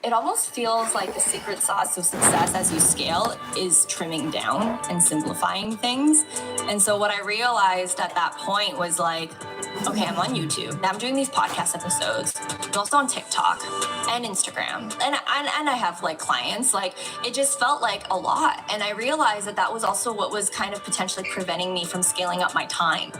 It almost feels like the secret sauce of success as you scale is trimming down and simplifying things. And so what I realized at that point was like, okay, I'm on YouTube. Now I'm doing these podcast episodes. I'm also on TikTok and Instagram. And I have like clients. Like it just felt like a lot. And I realized that that was also what was kind of potentially preventing me from scaling up my time.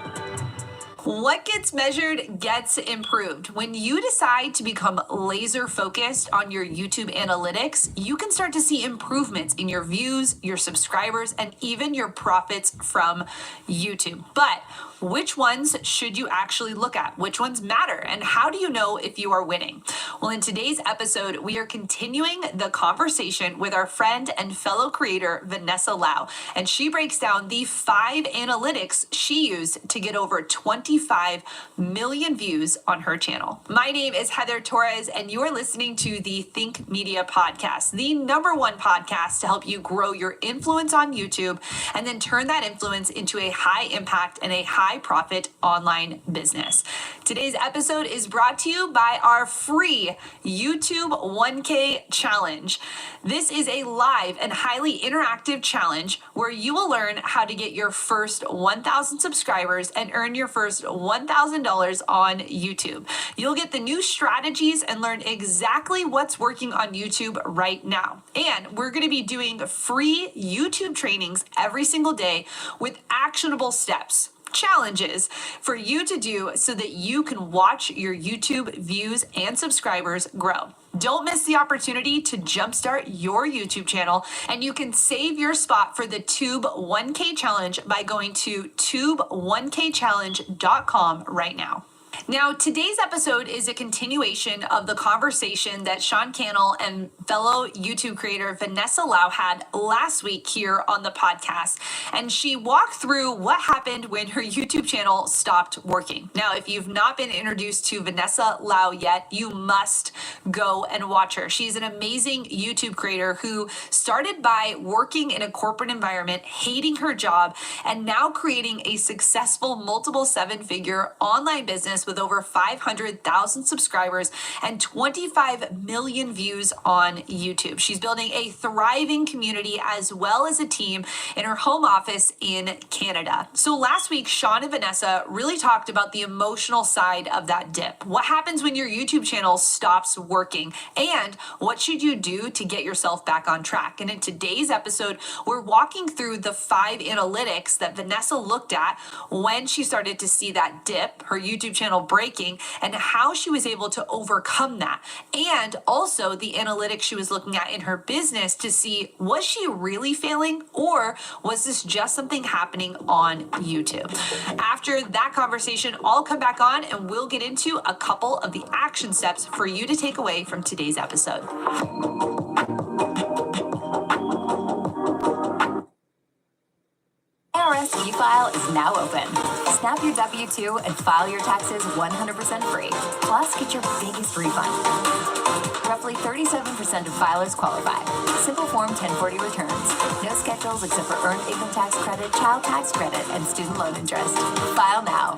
What gets measured gets improved. When you decide to become laser focused on your YouTube analytics, you can start to see improvements in your views, your subscribers, and even your profits from YouTube. But which ones should you actually look at? Which ones matter? And how do you know if you are winning? Well, in today's episode, we are continuing the conversation with our friend and fellow creator, Vanessa Lau. And she breaks down the 5 analytics she used to get over 25 million views on her channel. My name is Heather Torres, and you are listening to the Think Media Podcast, the #1 podcast to help you grow your influence on YouTube and then turn that influence into a high impact and a high profit online business. Today's episode is brought to you by our free YouTube 1K challenge. This is a live and highly interactive challenge where you will learn how to get your first 1,000 subscribers and earn your first $1,000 on YouTube. You'll get the new strategies and learn exactly what's working on YouTube right now. And we're going to be doing free YouTube trainings every single day with actionable steps, challenges for you to do so that you can watch your YouTube views and subscribers grow. Don't miss the opportunity to jumpstart your YouTube channel, and you can save your spot for the Tube 1K challenge by going to tube1kchallenge.com right now. Now, today's episode is a continuation of the conversation that Sean Cannell and fellow YouTube creator Vanessa Lau had last week here on the podcast. And she walked through what happened when her YouTube channel stopped working. Now, if you've not been introduced to Vanessa Lau yet, you must go and watch her. She's an amazing YouTube creator who started by working in a corporate environment, hating her job, and now creating a successful multiple 7-figure online business with over 500,000 subscribers and 25 million views on YouTube. She's building a thriving community as well as a team in her home office in Canada. So last week, Sean and Vanessa really talked about the emotional side of that dip. What happens when your YouTube channel stops working? And what should you do to get yourself back on track? And in today's episode, we're walking through the 5 analytics that Vanessa looked at when she started to see that dip, her YouTube channel breaking, and how she was able to overcome that. And also the analytics she was looking at in her business to see, was she really failing, or was this just something happening on YouTube? After that conversation, I'll come back on and we'll get into a couple of the action steps for you to take away from today's episode. IRS e-file is now open. Snap your W-2 and file your taxes 100% free. Plus, get your biggest refund. Roughly 37% of filers qualify. Simple Form 1040 returns. No schedules except for earned income tax credit, child tax credit, and student loan interest. File now.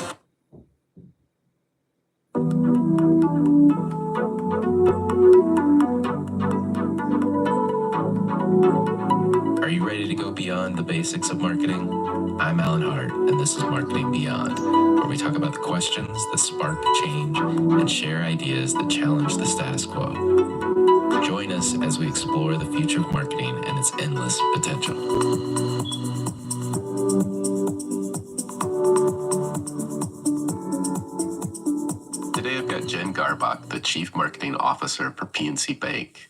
Are you ready to go beyond the basics of marketing? I'm Alan Hart, and this is Marketing Beyond, where we talk about the questions that spark change and share ideas that challenge the status quo. Join us as we explore the future of marketing and its endless potential. Today I've got Jen Garbach, the Chief Marketing Officer for PNC Bank.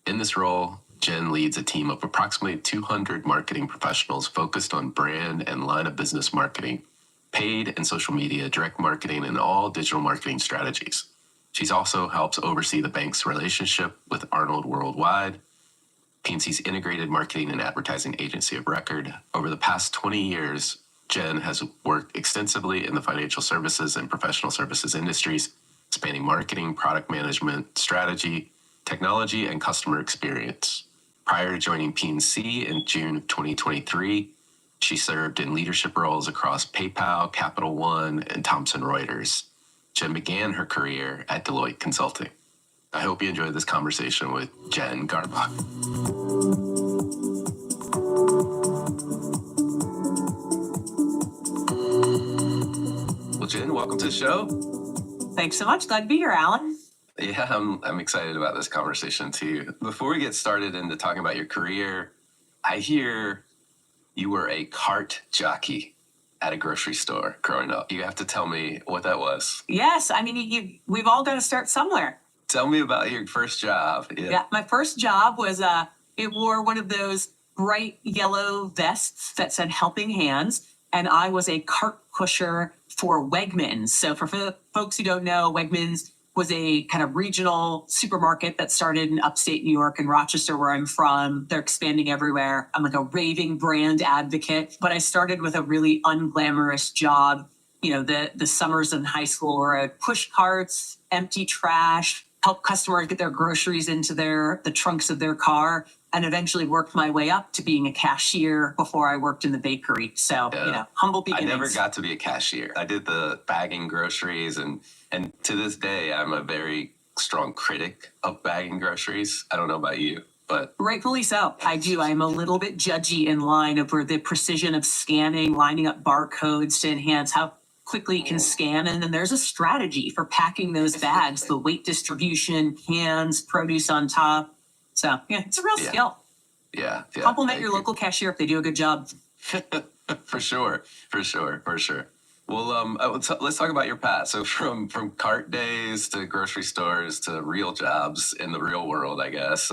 In this role, Jen leads a team of approximately 200 marketing professionals focused on brand and line of business marketing, paid and social media, direct marketing, and all digital marketing strategies. She also helps oversee the bank's relationship with Arnold Worldwide, PNC's integrated marketing and advertising agency of record. Over the past 20 years, Jen has worked extensively in the financial services and professional services industries, spanning marketing, product management, strategy, technology, and customer experience. Prior to joining PNC in June of 2023, she served in leadership roles across PayPal, Capital One, and Thomson Reuters. Jen began her career at Deloitte Consulting. I hope you enjoyed this conversation with Jen Garbach. Well, Jen, welcome to the show. Thanks so much. Glad to be here, Alan. Yeah, I'm excited about this conversation too. Before we get started into talking about your career, I hear you were a cart jockey at a grocery store growing up. You have to tell me what that was. Yes, I mean, we've all got to start somewhere. Tell me about your first job. Yeah, my first job was it wore one of those bright yellow vests that said Helping Hands, and I was a cart pusher for Wegmans. So for folks who don't know, Wegmans was a kind of regional supermarket that started in upstate New York and Rochester, where I'm from. They're expanding everywhere. I'm like a raving brand advocate, but I started with a really unglamorous job. You know, the summers in high school where I'd push carts, empty trash, help customers get their groceries into the trunks of their car, and eventually worked my way up to being a cashier before I worked in the bakery. So, humble beginnings. I never got to be a cashier. I did the bagging groceries, and to this day, I'm a very strong critic of bagging groceries. I don't know about you, but... Rightfully so. I do. I'm a little bit judgy in line over the precision of scanning, lining up barcodes to enhance how quickly you can scan. And then there's a strategy for packing those bags, the weight distribution, hands, produce on top. So, yeah, it's a real skill. Yeah. Compliment your local cashier if they do a good job. For sure. Well, let's talk about your path. So from cart days to grocery stores to real jobs in the real world, I guess,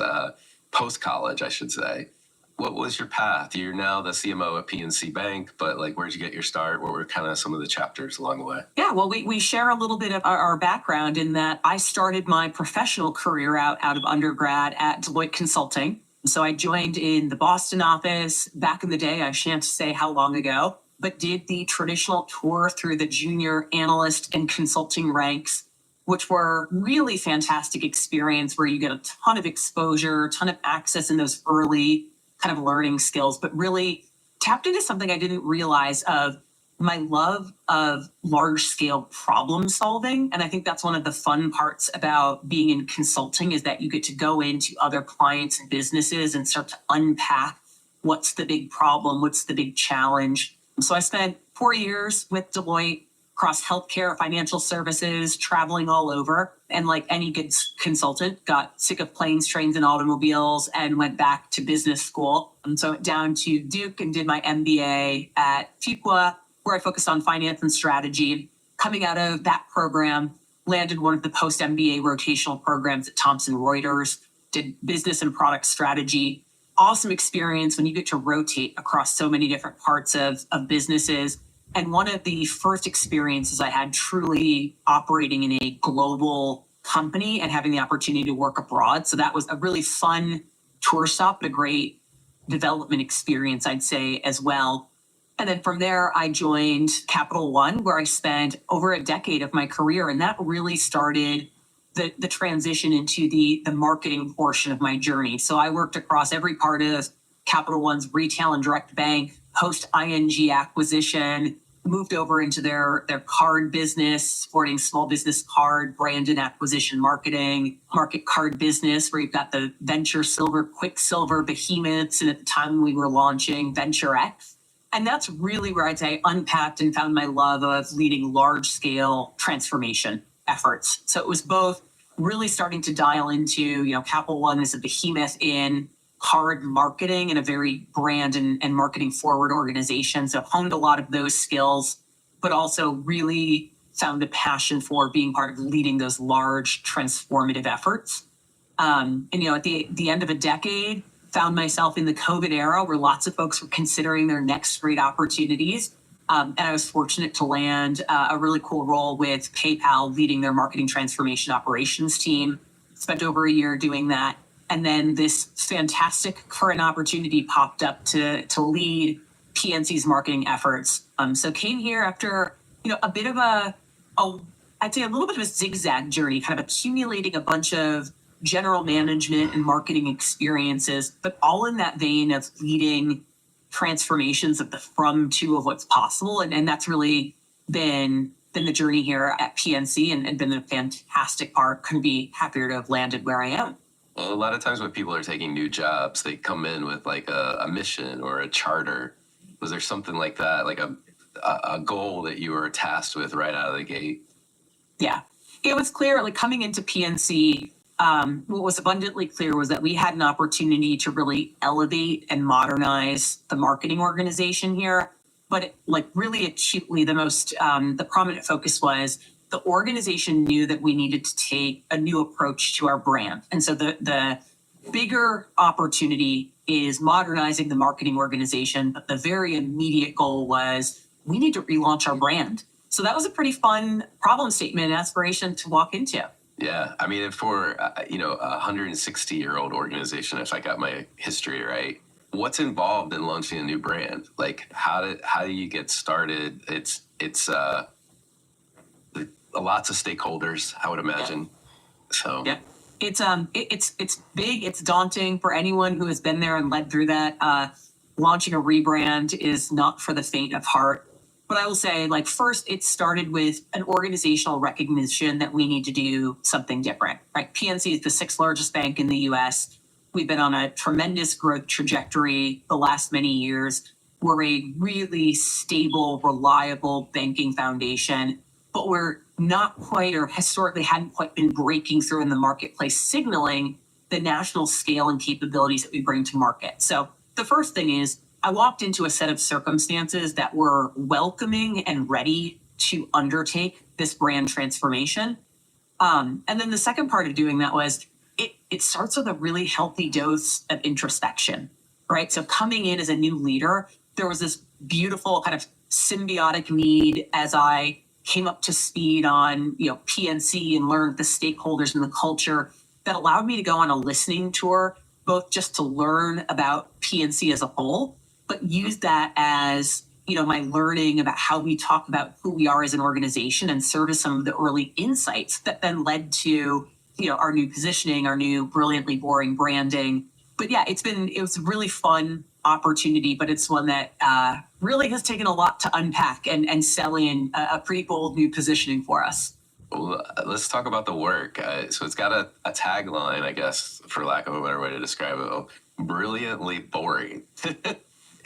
post-college, I should say. What was your path? You're now the CMO at PNC Bank, but where'd you get your start? What were kind of some of the chapters along the way? Yeah, well, we share a little bit of our background in that I started my professional career out of undergrad at Deloitte Consulting. So I joined in the Boston office back in the day. I shan't say how long ago, but did the traditional tour through the junior analyst and consulting ranks, which were really fantastic experience where you get a ton of exposure, a ton of access in those early kind of learning skills, but really tapped into something I didn't realize of my love of large scale problem solving. And I think that's one of the fun parts about being in consulting is that you get to go into other clients and businesses and start to unpack what's the big problem, what's the big challenge. So I spent 4 years with Deloitte across healthcare, financial services, traveling all over. And like any good consultant, got sick of planes, trains, and automobiles and went back to business school. And so I went down to Duke and did my MBA at Fuqua, where I focused on finance and strategy. Coming out of that program, landed one of the post-MBA rotational programs at Thomson Reuters, did business and product strategy. Awesome experience when you get to rotate across so many different parts of businesses. And one of the first experiences I had truly operating in a global company and having the opportunity to work abroad. So that was a really fun tour stop, but a great development experience, I'd say, as well. And then from there, I joined Capital One, where I spent over a decade of my career. And that really started the transition into the marketing portion of my journey. So I worked across every part of Capital One's retail and direct bank, post-ING acquisition, moved over into their card business, supporting small business card, brand and acquisition marketing, market card business, where you've got the Venture Silver, Quicksilver behemoths, and at the time we were launching Venture X. And that's really where I'd say unpacked and found my love of leading large-scale transformation efforts. So it was both really starting to dial into, Capital One is a behemoth in card marketing and a very brand and marketing forward organization. So honed a lot of those skills, but also really found a passion for being part of leading those large transformative efforts. At the end of a decade, found myself in the COVID era where lots of folks were considering their next great opportunities. And I was fortunate to land a really cool role with PayPal, leading their marketing transformation operations team. Spent over a year doing that. And then this fantastic current opportunity popped up to lead PNC's marketing efforts. So came here after, a bit of I'd say a little bit of a zigzag journey, kind of accumulating a bunch of general management and marketing experiences, but all in that vein of leading transformations of the from to of what's possible. And that's really been been the journey here at PNC and been a fantastic part. Couldn't be happier to have landed where I am. Well, a lot of times when people are taking new jobs, they come in with like a mission or a charter. Was there something like that, like a goal that you were tasked with right out of the gate? Yeah, it was clear, like coming into PNC, what was abundantly clear was that we had an opportunity to really elevate and modernize the marketing organization here. But really acutely, the prominent focus was the organization knew that we needed to take a new approach to our brand. And so the bigger opportunity is modernizing the marketing organization. But the very immediate goal was we need to relaunch our brand. So that was a pretty fun problem statement and aspiration to walk into. Yeah, I mean, for a 160-year-old organization, if I got my history right, what's involved in launching a new brand? Like, how do you get started? It's lots of stakeholders, I would imagine. Yeah. So yeah, it's big. It's daunting for anyone who has been there and led through that. Launching a rebrand is not for the faint of heart. But I will say, first, it started with an organizational recognition that we need to do something different, right? PNC is the 6th largest bank in the U.S. We've been on a tremendous growth trajectory the last many years. We're a really stable, reliable banking foundation, but we're not quite, or historically hadn't quite been breaking through in the marketplace, signaling the national scale and capabilities that we bring to market. So the first thing is, I walked into a set of circumstances that were welcoming and ready to undertake this brand transformation. And then the second part of doing that was it starts with a really healthy dose of introspection, right? So coming in as a new leader, there was this beautiful kind of symbiotic need as I came up to speed on PNC and learned the stakeholders and the culture that allowed me to go on a listening tour, both just to learn about PNC as a whole, but use that as, my learning about how we talk about who we are as an organization and serve as some of the early insights that then led to, our new positioning, our new brilliantly boring branding. But yeah, it was a really fun opportunity, but it's one that really has taken a lot to unpack and sell in a pretty bold new positioning for us. Well, let's talk about the work. So it's got a tagline, I guess, for lack of a better way to describe it, brilliantly boring.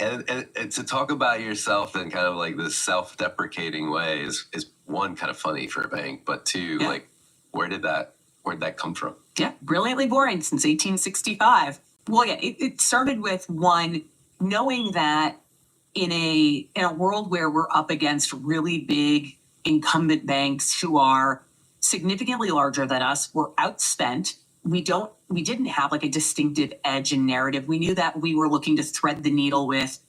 And to talk about yourself in kind of like this self-deprecating way is one, kind of funny for a bank, but two, where'd that come from? Yeah, brilliantly boring since 1865. Well, yeah, it started with one, knowing that in a world where we're up against really big incumbent banks who are significantly larger than us, we're outspent. We didn't have a distinctive edge and narrative. We knew that we were looking to thread the needle with,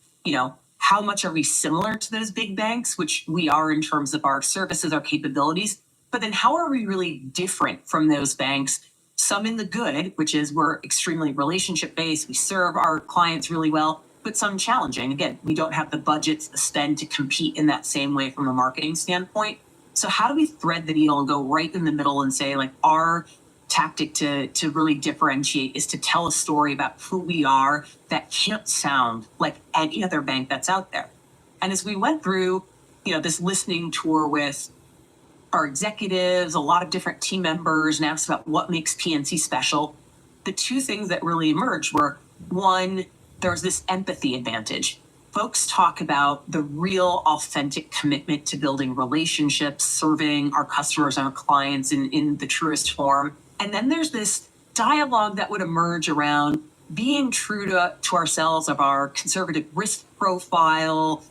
how much are we similar to those big banks, which we are in terms of our services, our capabilities, but then how are we really different from those banks? Some in the good, which is we're extremely relationship-based, we serve our clients really well, but some challenging. Again, we don't have the budgets, the spend to compete in that same way from a marketing standpoint. So how do we thread the needle and go right in the middle and say, our tactic to really differentiate is to tell a story about who we are that can't sound like any other bank that's out there. And as we went through, this listening tour with our executives, a lot of different team members, and asked about what makes PNC special, the two things that really emerged were, one, there's this empathy advantage. Folks talk about the real authentic commitment to building relationships, serving our customers and our clients in the truest form. And then there's this dialogue that would emerge around being true to ourselves, of our conservative risk profile,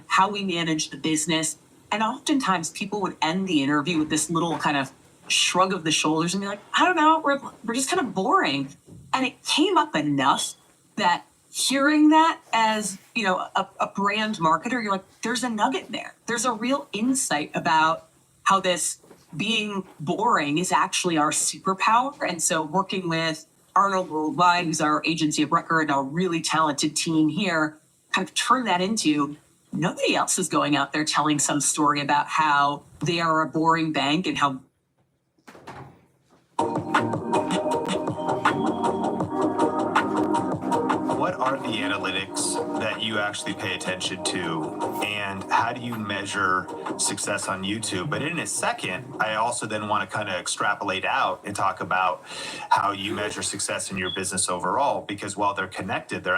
how we manage the business. And oftentimes people would end the interview with this little kind of shrug of the shoulders and be like, I don't know, we're just kind of boring. And it came up enough that hearing that as, a brand marketer, you're like, there's a nugget there. There's a real insight about how this being boring is actually our superpower. And so working with Arnold Worldwide, who's our agency of record, and our really talented team here, kind of turn that into nobody else is going out there telling some story about how they are a boring bank and how. What are the analytics that you actually pay attention to, and how do you measure success on YouTube? But in a second, I also then want to kind of extrapolate out and talk about how you measure success in your business overall, because while they're connected, they're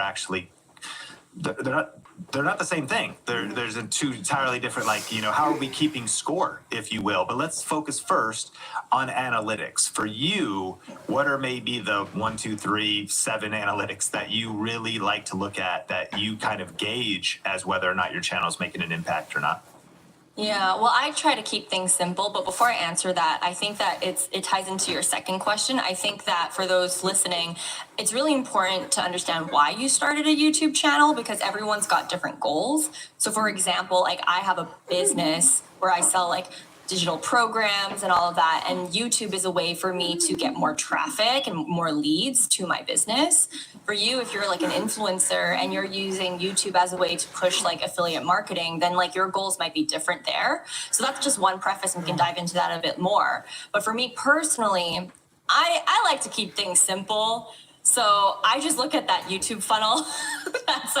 not the same thing. There's two entirely different, how are we keeping score, if you will? But let's focus first on analytics. For you, what are maybe the 1, 2, 3, 7 analytics that you really like to look at, that you kind of gauge as whether or not your channel is making an impact or not? Yeah, well, I try to keep things simple, but before I answer that, I think that it ties into your second question. I think that for those listening, it's really important to understand why you started a YouTube channel, because everyone's got different goals. So for example, like I have a business where I sell like digital programs and all of that, and YouTube is a way for me to get more traffic and more leads to my business. For you, if you're like an influencer and you're using YouTube as a way to push like affiliate marketing, then like your goals might be different there. So that's just one preface, and we can dive into that a bit more. But for me personally, I like to keep things simple. So I just look at that YouTube funnel. That's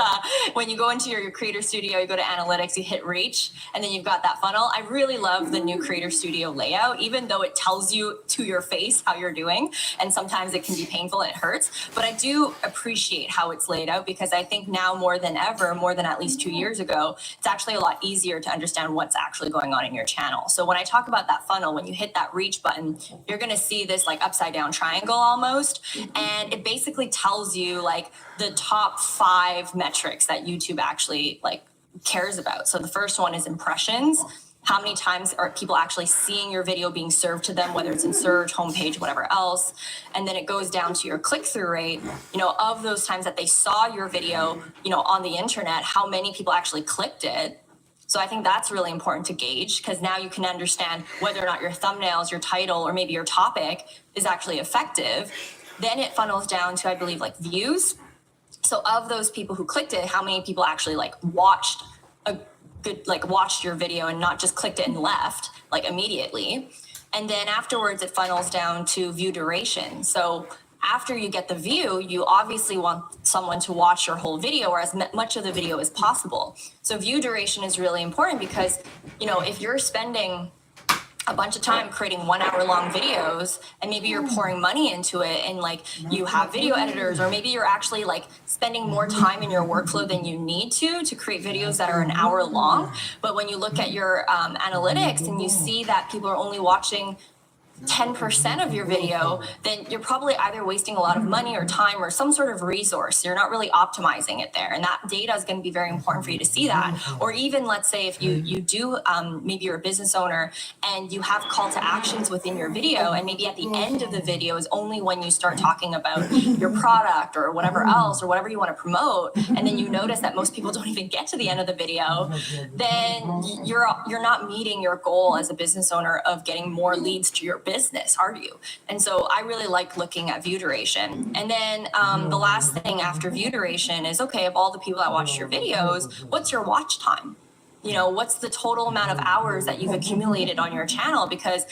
when you go into your creator studio, you go to analytics, you hit reach, and then you've got that funnel. I really love the new creator studio layout, even though it tells you to your face how you're doing. And sometimes it can be painful and it hurts, but I do appreciate how it's laid out, because I think now more than ever, more than at least 2 years ago, it's actually a lot easier to understand what's actually going on in your channel. So when I talk about that funnel, when you hit that reach button, you're going to see this like upside down triangle almost. And it basically tells you like the top 5 metrics that YouTube actually like cares about. So the first one is impressions. How many times are people actually seeing your video being served to them, whether it's in search, homepage, whatever else. And then it goes down to your click-through rate, of those times that they saw your video, on the internet, how many people actually clicked it. So I think that's really important to gauge, because now you can understand whether or not your thumbnails, your title, or maybe your topic is actually effective. Then it funnels down to, I believe, like views. So of those people who clicked it, how many people actually like watched your video and not just clicked it and left like immediately. And then afterwards it funnels down to view duration. So after you get the view, you obviously want someone to watch your whole video or as much of the video as possible. So view duration is really important, because, if you're spending a bunch of time creating 1 hour long videos, and maybe you're pouring money into it, and like you have video editors, or maybe you're actually like spending more time in your workflow than you need to create videos that are an hour long. But when you look at your analytics and you see that people are only watching 10% of your video, then you're probably either wasting a lot of money or time or some sort of resource. You're not really optimizing it there. And that data is going to be very important for you to see that. Or even let's say if you do, maybe you're a business owner and you have call to actions within your video, and maybe at the end of the video is only when you start talking about your product or whatever else, or whatever you want to promote. And then you notice that most people don't even get to the end of the video, then you're not meeting your goal as a business owner of getting more leads to your business, are you? And so I really like looking at view duration. And then the last thing after view duration is, okay, of all the people that watched your videos, what's your watch time? What's the total amount of hours that you've accumulated on your channel? Because,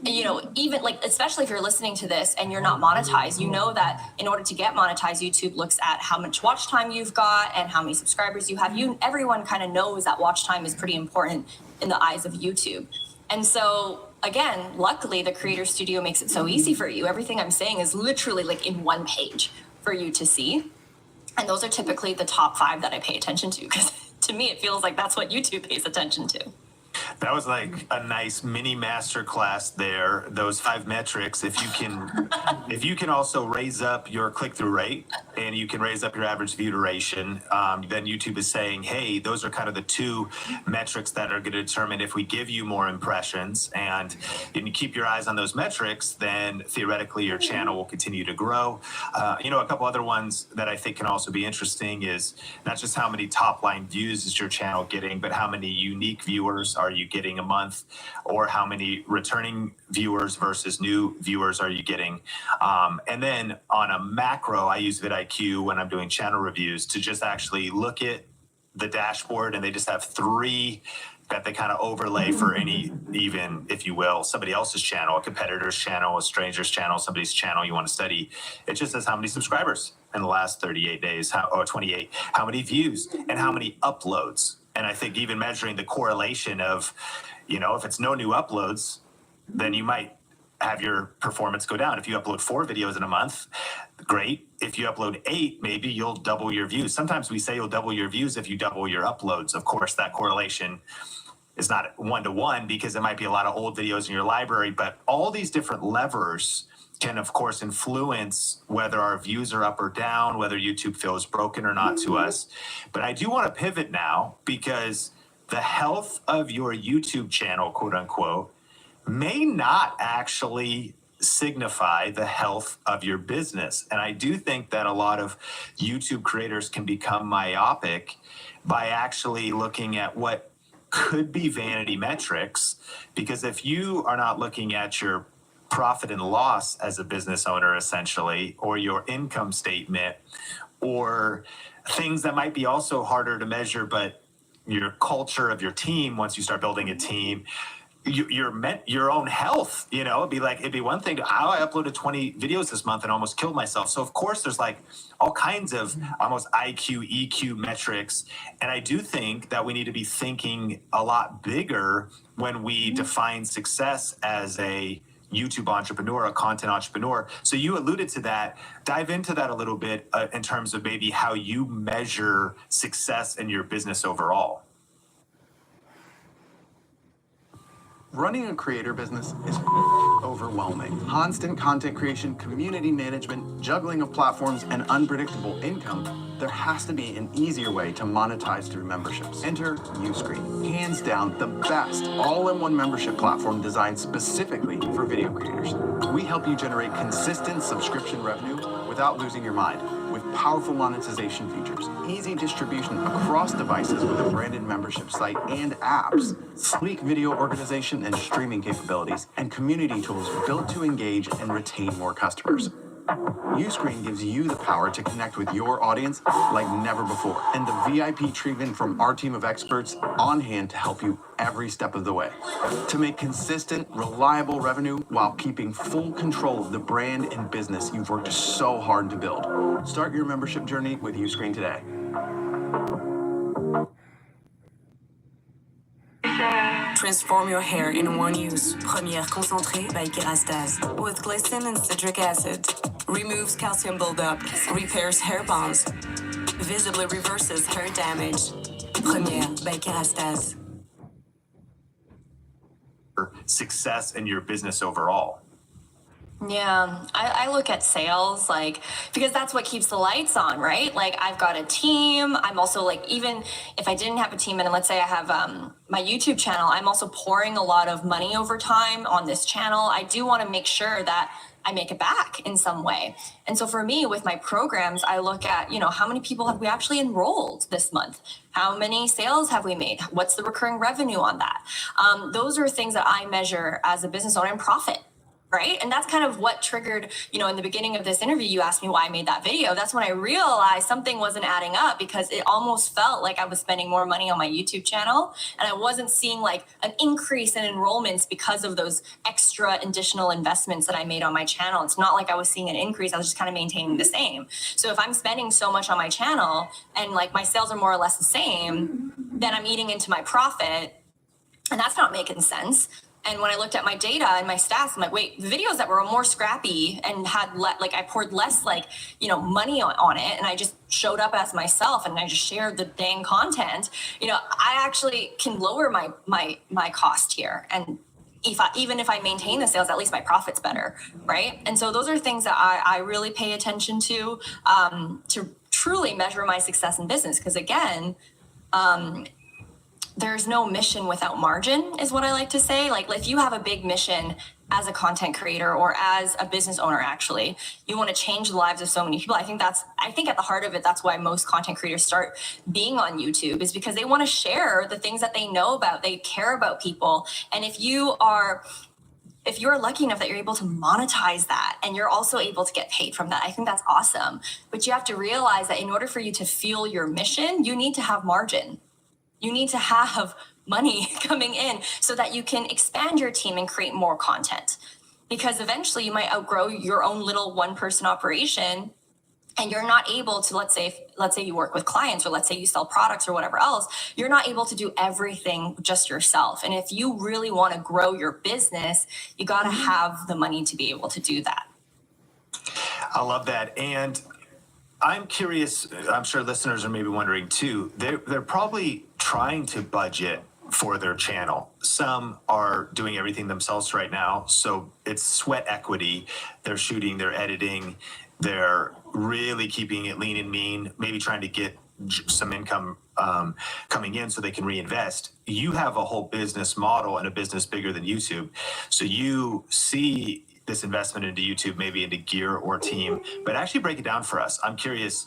even like, especially if you're listening to this and you're not monetized, that in order to get monetized, YouTube looks at how much watch time you've got and how many subscribers you have. Everyone kind of knows that watch time is pretty important in the eyes of YouTube. And so again, luckily the Creator Studio makes it so easy for you. Everything I'm saying is literally like in one page for you to see. And those are typically the top 5 that I pay attention to, because to me, it feels like that's what YouTube pays attention to. That was like a nice mini masterclass there. Those 5 metrics. If you can also raise up your click-through rate, and you can raise up your average view duration, then YouTube is saying, hey, those are kind of the 2 metrics that are going to determine if we give you more impressions. And if you keep your eyes on those metrics, then theoretically your channel will continue to grow. A couple other ones that I think can also be interesting is not just how many top line views is your channel getting, but how many unique viewers are you getting a month, or how many returning viewers versus new viewers are you getting. And then on a macro, I use vidIQ when I'm doing channel reviews to just actually look at the dashboard, and they just have 3 that they kind of overlay for any, even if you will, somebody else's channel, a competitor's channel, a stranger's channel, somebody's channel you want to study. It just says how many subscribers in the last 38 days, or 28, how many views and how many uploads. And I think even measuring the correlation of, if it's no new uploads, then you might have your performance go down. If you upload 4 videos in a month, great. If you upload 8, maybe you'll double your views. Sometimes we say you'll double your views if you double your uploads. Of course, that correlation is not 1-to-1 because it might be a lot of old videos in your library, but all these different levers can, of course, influence whether our views are up or down, whether YouTube feels broken or not to us. But I do want to pivot now because the health of your YouTube channel, quote unquote, may not actually signify the health of your business. And I do think that a lot of YouTube creators can become myopic by actually looking at what could be vanity metrics, because if you are not looking at your profit and loss as a business owner, essentially, or your income statement, or things that might be also harder to measure, but your culture of your team, once you start building a team, your own health, it'd be one thing I uploaded 20 videos this month and almost killed myself. So of course there's like all kinds of almost IQ, EQ metrics. And I do think that we need to be thinking a lot bigger when we define success as a YouTube entrepreneur, a content entrepreneur. So you alluded to that. Dive into that a little bit in terms of maybe how you measure success in your business overall. Running a creator business is overwhelming. Constant content creation, community management, juggling of platforms, and unpredictable income. There has to be an easier way to monetize through memberships. Enter Uscreen. Hands down, the best all-in-one membership platform designed specifically for video creators. We help you generate consistent subscription revenue without losing your mind, with powerful monetization features, easy distribution across devices with a branded membership site and apps, sleek video organization and streaming capabilities, and community tools built to engage and retain more customers. Uscreen gives you the power to connect with your audience like never before, and the VIP treatment from our team of experts on hand to help you every step of the way. To make consistent, reliable revenue while keeping full control of the brand and business you've worked so hard to build. Start your membership journey with Uscreen today. Transform your hair in one use. Première concentrée by Kerastase. With glycerin and citric acid. Removes calcium buildup. Repairs hair bonds. Visibly reverses hair damage. Première by Kerastase. Success in your business overall. Yeah, I look at sales because that's what keeps the lights on, right? Like I've got a team. I'm also even if I didn't have a team and let's say I have my YouTube channel, I'm also pouring a lot of money over time on this channel. I do want to make sure that I make it back in some way. And so for me with my programs, I look at, how many people have we actually enrolled this month? How many sales have we made? What's the recurring revenue on that? Those are things that I measure as a business owner and profit. Right. And that's kind of what triggered, in the beginning of this interview, you asked me why I made that video. That's when I realized something wasn't adding up because it almost felt like I was spending more money on my YouTube channel and I wasn't seeing an increase in enrollments because of those extra additional investments that I made on my channel. It's not like I was seeing an increase. I was just kind of maintaining the same. So if I'm spending so much on my channel and my sales are more or less the same, then I'm eating into my profit and that's not making sense. And when I looked at my data and my stats, I'm like, wait, the videos that were more scrappy and had I poured less money on it and I just showed up as myself and I just shared the dang content, I actually can lower my cost here. And even if I maintain the sales, at least my profit's better, right? And so those are things that I really pay attention to truly measure my success in business. Because again, there's no mission without margin is what I like to say. If you have a big mission as a content creator or as a business owner, actually, you want to change the lives of so many people. I think at the heart of it, that's why most content creators start being on YouTube is because they want to share the things that they know about. They care about people. And if you're lucky enough that you're able to monetize that and you're also able to get paid from that, I think that's awesome. But you have to realize that in order for you to fuel your mission, you need to have margin. You need to have money coming in so that you can expand your team and create more content. Because eventually you might outgrow your own little one-person operation and you're not able to, let's say you work with clients, or let's say you sell products or whatever else, you're not able to do everything just yourself. And if you really want to grow your business, you got to have the money to be able to do that. I love that. And I'm curious, I'm sure listeners are maybe wondering too, they're probably trying to budget for their channel. Some are doing everything themselves right now, so it's sweat equity. They're shooting, they're editing, they're really keeping it lean and mean, maybe trying to get some income coming in so they can reinvest. You have a whole business model and a business bigger than YouTube. So you see this investment into YouTube, maybe into gear or team, but actually break it down for us. I'm curious,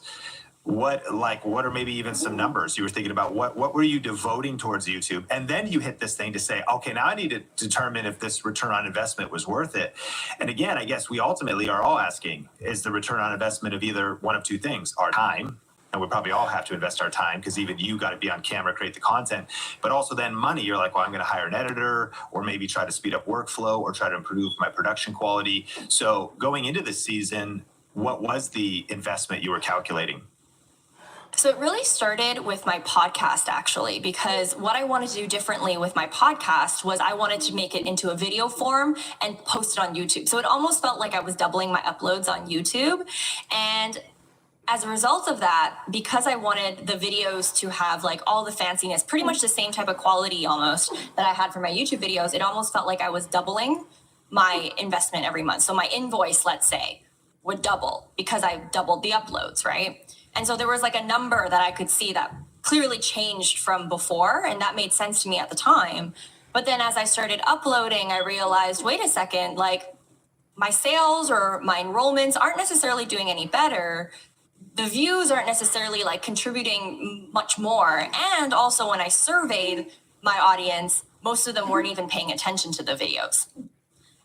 what are maybe even some numbers you were thinking about? What were you devoting towards YouTube? And then you hit this thing to say, okay, now I need to determine if this return on investment was worth it. And again, I guess we ultimately are all asking, is the return on investment of either one of two things, our time, and we probably all have to invest our time because even you got to be on camera, create the content, but also then money. You're like, well, I'm going to hire an editor, or maybe try to speed up workflow, or try to improve my production quality. So going into this season, what was the investment you were calculating? So it really started with my podcast, actually, because what I wanted to do differently with my podcast was I wanted to make it into a video form and post it on YouTube. So it almost felt like I was doubling my uploads on YouTube. And as a result of that, because I wanted the videos to have like all the fanciness, pretty much the same type of quality almost that I had for my YouTube videos, it almost felt like I was doubling my investment every month. So my invoice, let's say, would double because I doubled the uploads, right? And so there was like a number that I could see that clearly changed from before, and that made sense to me at the time. But then as I started uploading, I realized, wait a second, like my sales or my enrollments aren't necessarily doing any better. The views aren't necessarily like contributing much more. And also when I surveyed my audience, most of them weren't even paying attention to the videos.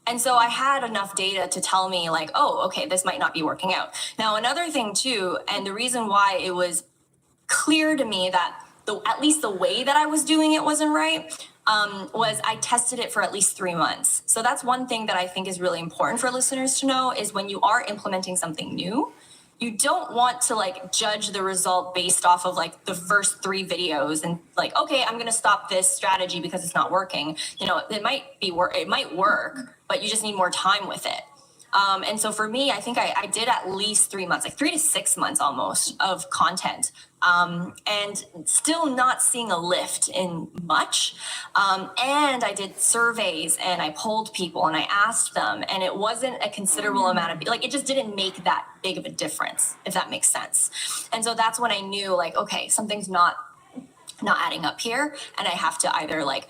And so I had enough data to tell me like, oh, okay, this might not be working out. Now, another thing too, and the reason why it was clear to me that at least the way that I was doing it wasn't right, was I tested it for at least 3 months. So that's one thing that I think is really important for listeners to know is when you are implementing something new, you don't want to like judge the result based off of like the first 3 videos and like, okay, I'm going to stop this strategy because it's not working. You know, it might work, but you just need more time with it. And so for me, I think I did at least 3 months, like 3 to 6 months almost of content, and still not seeing a lift in much. And I did surveys and I polled people and I asked them, and it wasn't a considerable amount of, like, it just didn't make that big of a difference, if that makes sense. And so that's when I knew like, okay, something's not adding up here. And I have to either like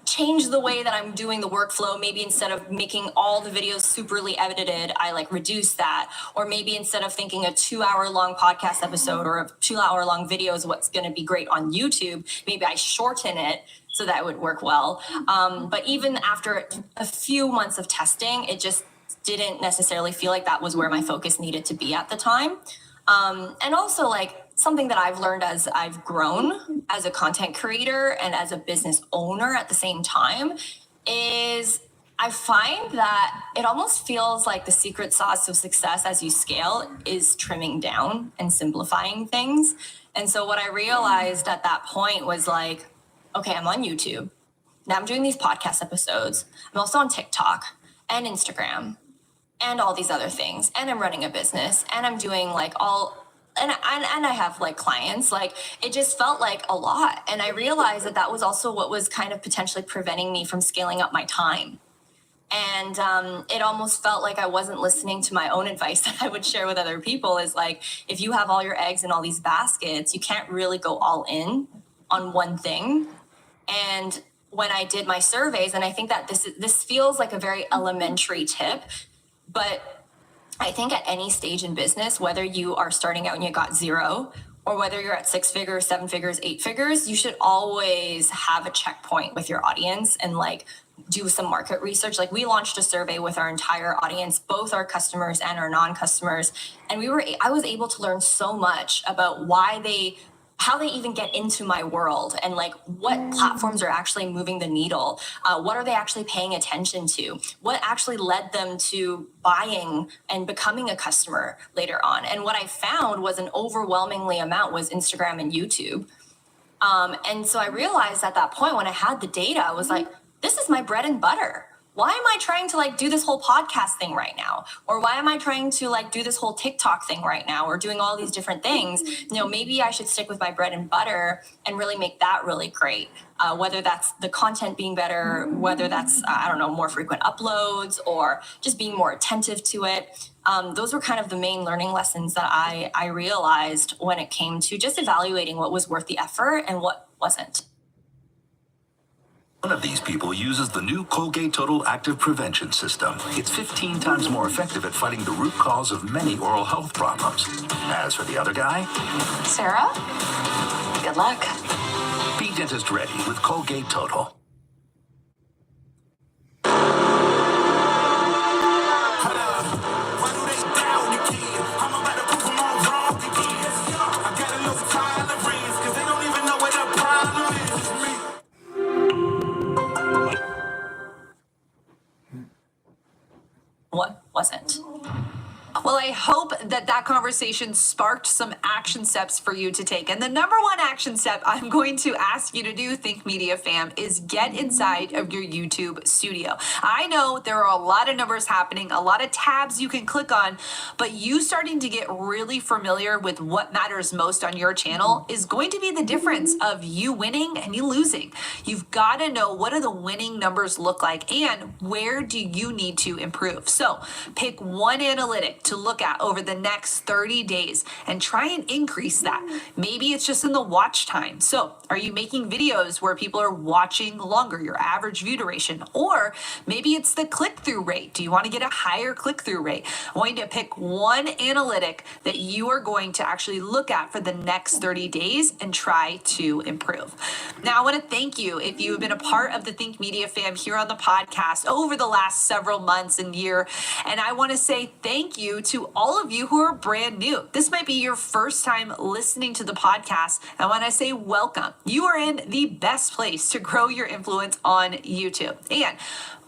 change the way that I'm doing the workflow. Maybe instead of making all the videos superly edited, I like reduce that. Or maybe instead of thinking a 2-hour-long podcast episode or a 2-hour-long video is what's going to be great on YouTube, maybe I shorten it so that it would work well. But even after a few months of testing, it just didn't necessarily feel like that was where my focus needed to be at the time. And also like, something that I've learned as I've grown as a content creator and as a business owner at the same time is I find that it almost feels like the secret sauce of success as you scale is trimming down and simplifying things. And so what I realized at that point was like, okay, I'm on YouTube. Now I'm doing these podcast episodes. I'm also on TikTok and Instagram and all these other things. And I'm running a business and I'm doing like and I have like clients, like it just felt like a lot. And I realized that was also what was kind of potentially preventing me from scaling up my time. And it almost felt like I wasn't listening to my own advice that I would share with other people is like, if you have all your eggs in all these baskets, you can't really go all in on one thing. And when I did my surveys, and I think that this feels like a very elementary tip, but I think at any stage in business, whether you are starting out and you got 0, or whether you're at 6 figures, 7 figures, 8 figures, you should always have a checkpoint with your audience and like do some market research. Like we launched a survey with our entire audience, both our customers and our non-customers. And I was able to learn so much about why they how they even get into my world and like what platforms are actually moving the needle. What are they actually paying attention to? What actually led them to buying and becoming a customer later on? And what I found was an overwhelmingly amount was Instagram and YouTube. And so I realized at that point when I had the data, I was like, this is my bread and butter. Why am I trying to like do this whole podcast thing right now? Or why am I trying to like do this whole TikTok thing right now? Or doing all these different things? Maybe I should stick with my bread and butter and really make that really great. Whether that's the content being better, whether that's, more frequent uploads or just being more attentive to it. Those were kind of the main learning lessons that I realized when it came to just evaluating what was worth the effort and what wasn't. One of these people uses the new Colgate Total Active Prevention System. It's 15 times more effective at fighting the root cause of many oral health problems. As for the other guy, Sarah, good luck. be dentist ready with Colgate Total. What wasn't? Well, I hope that conversation sparked some action steps for you to take. And the number one action step I'm going to ask you to do, Think Media fam, is get inside of your YouTube studio. I know there are a lot of numbers happening, a lot of tabs you can click on, but you starting to get really familiar with what matters most on your channel is going to be the difference of you winning and you losing. You've got to know what do the winning numbers look like and where do you need to improve. So pick one analytic to look at over the next 30 days and try and increase that. Maybe it's just in the watch time. So are you making videos where people are watching longer, your average view duration? Or maybe it's the click-through rate. Do you want to get a higher click-through rate? I'm going to pick one analytic that you are going to actually look at for the next 30 days and try to improve. Now, I want to thank you if you have been a part of the Think Media fam here on the podcast over the last several months and year. And I want to say thank you to all of you who are brand new. This might be your first time listening to the podcast. And when I say welcome, you are in the best place to grow your influence on YouTube. And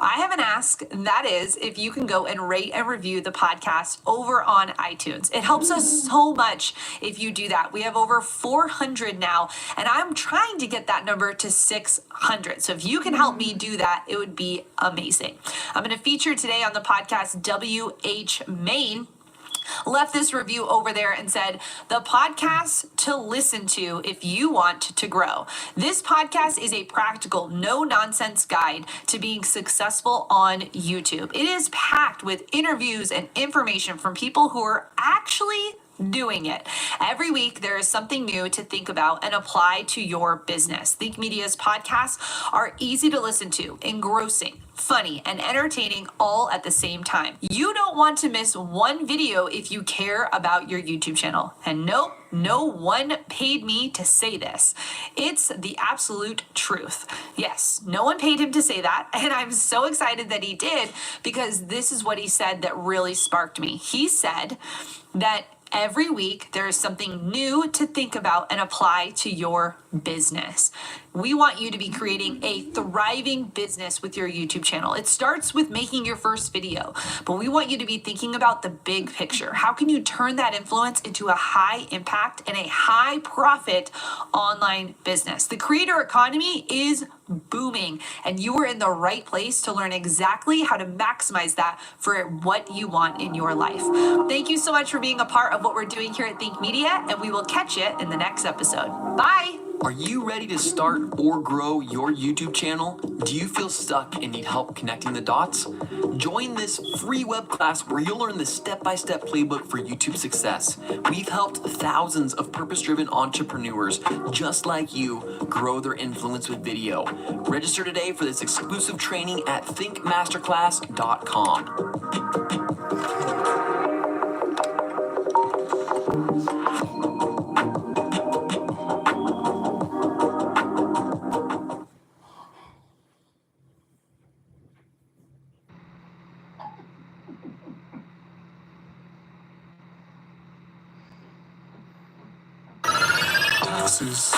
I have an ask, that is if you can go and rate and review the podcast over on iTunes. It helps us so much if you do that. We have over 400 now, and I'm trying to get that number to 600. So if you can help me do that, it would be amazing. I'm going to feature today on the podcast WH Main left this review over there and said, the podcast to listen to if you want to grow. This podcast is a practical, no-nonsense guide to being successful on YouTube. It is packed with interviews and information from people who are actually doing it. Every week, there is something new to think about and apply to your business. Think Media's podcasts are easy to listen to, engrossing, funny, and entertaining all at the same time. You don't want to miss one video if you care about your YouTube channel. And nope, no one paid me to say this. It's the absolute truth. Yes, no one paid him to say that. And I'm so excited that he did because this is what he said that really sparked me. He said that every week, there is something new to think about and apply to your business. We want you to be creating a thriving business with your YouTube channel. It starts with making your first video, but we want you to be thinking about the big picture. How can you turn that influence into a high impact and a high profit online business? The creator economy is booming, and you are in the right place to learn exactly how to maximize that for what you want in your life. Thank you so much for being a part of what we're doing here at Think Media, and we will catch you in the next episode. Bye! Are you ready to start or grow your YouTube channel? Do you feel stuck and need help connecting the dots? Join this free web class where you'll learn the step-by-step playbook for YouTube success. We've helped thousands of purpose-driven entrepreneurs just like you grow their influence with video. Register today for this exclusive training at thinkmasterclass.com. Taxes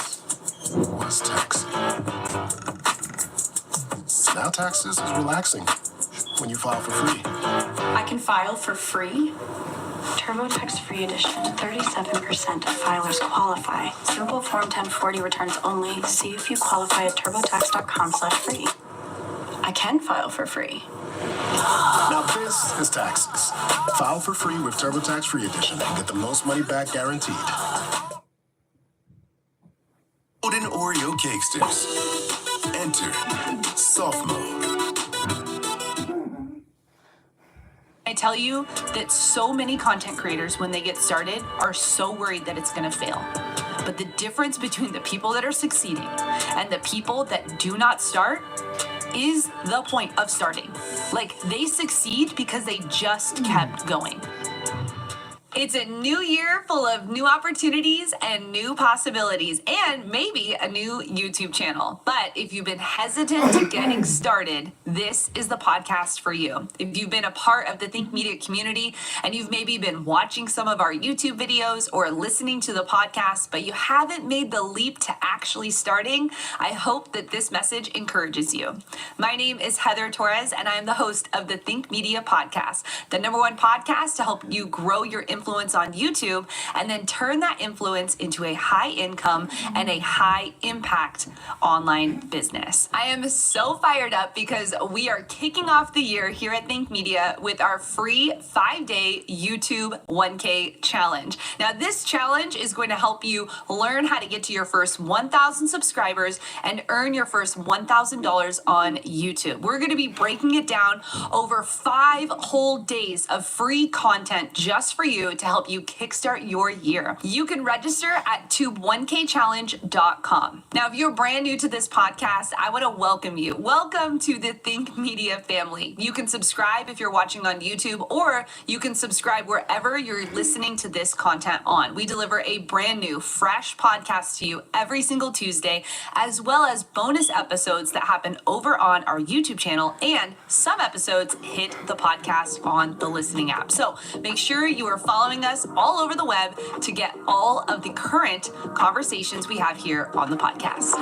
was taxing. Now taxes is relaxing when you file for free. I can file for free? TurboTax Free Edition. 37% of filers qualify. Simple Form 1040 returns only. See if you qualify at turbotax.com/free. I can file for free. Now this is taxes. File for free with TurboTax Free Edition and get the most money back guaranteed. Golden Oreo cake sticks. Enter soft mode. I tell you that so many content creators, when they get started, are so worried that it's going to fail. But the difference between the people that are succeeding and the people that do not start is the point of starting. Like, they succeed because they just kept going. It's a new year full of new opportunities and new possibilities, and maybe a new YouTube channel. But if you've been hesitant to getting started, this is the podcast for you. If you've been a part of the Think Media community and you've maybe been watching some of our YouTube videos or listening to the podcast, but you haven't made the leap to actually starting, I hope that this message encourages you. My name is Heather Torres, and I am the host of the Think Media podcast, the #1 podcast to help you grow your influence on YouTube and then turn that influence into a high income and a high impact online business. I am so fired up because we are kicking off the year here at Think Media with our free 5-day YouTube 1K challenge. Now, this challenge is going to help you learn how to get to your first 1,000 subscribers and earn your first $1,000 on YouTube. We're going to be breaking it down over 5 whole days of free content just for you to help you kickstart your year. You can register at tube1kchallenge.com. Now, if you're brand new to this podcast, I want to welcome you. Welcome to the Think Media family. You can subscribe if you're watching on YouTube, or you can subscribe wherever you're listening to this content on. We deliver a brand new, fresh podcast to you every single Tuesday, as well as bonus episodes that happen over on our YouTube channel, and some episodes hit the podcast on the listening app. So make sure you are following us all over the web to get all of the current conversations we have here on the podcast.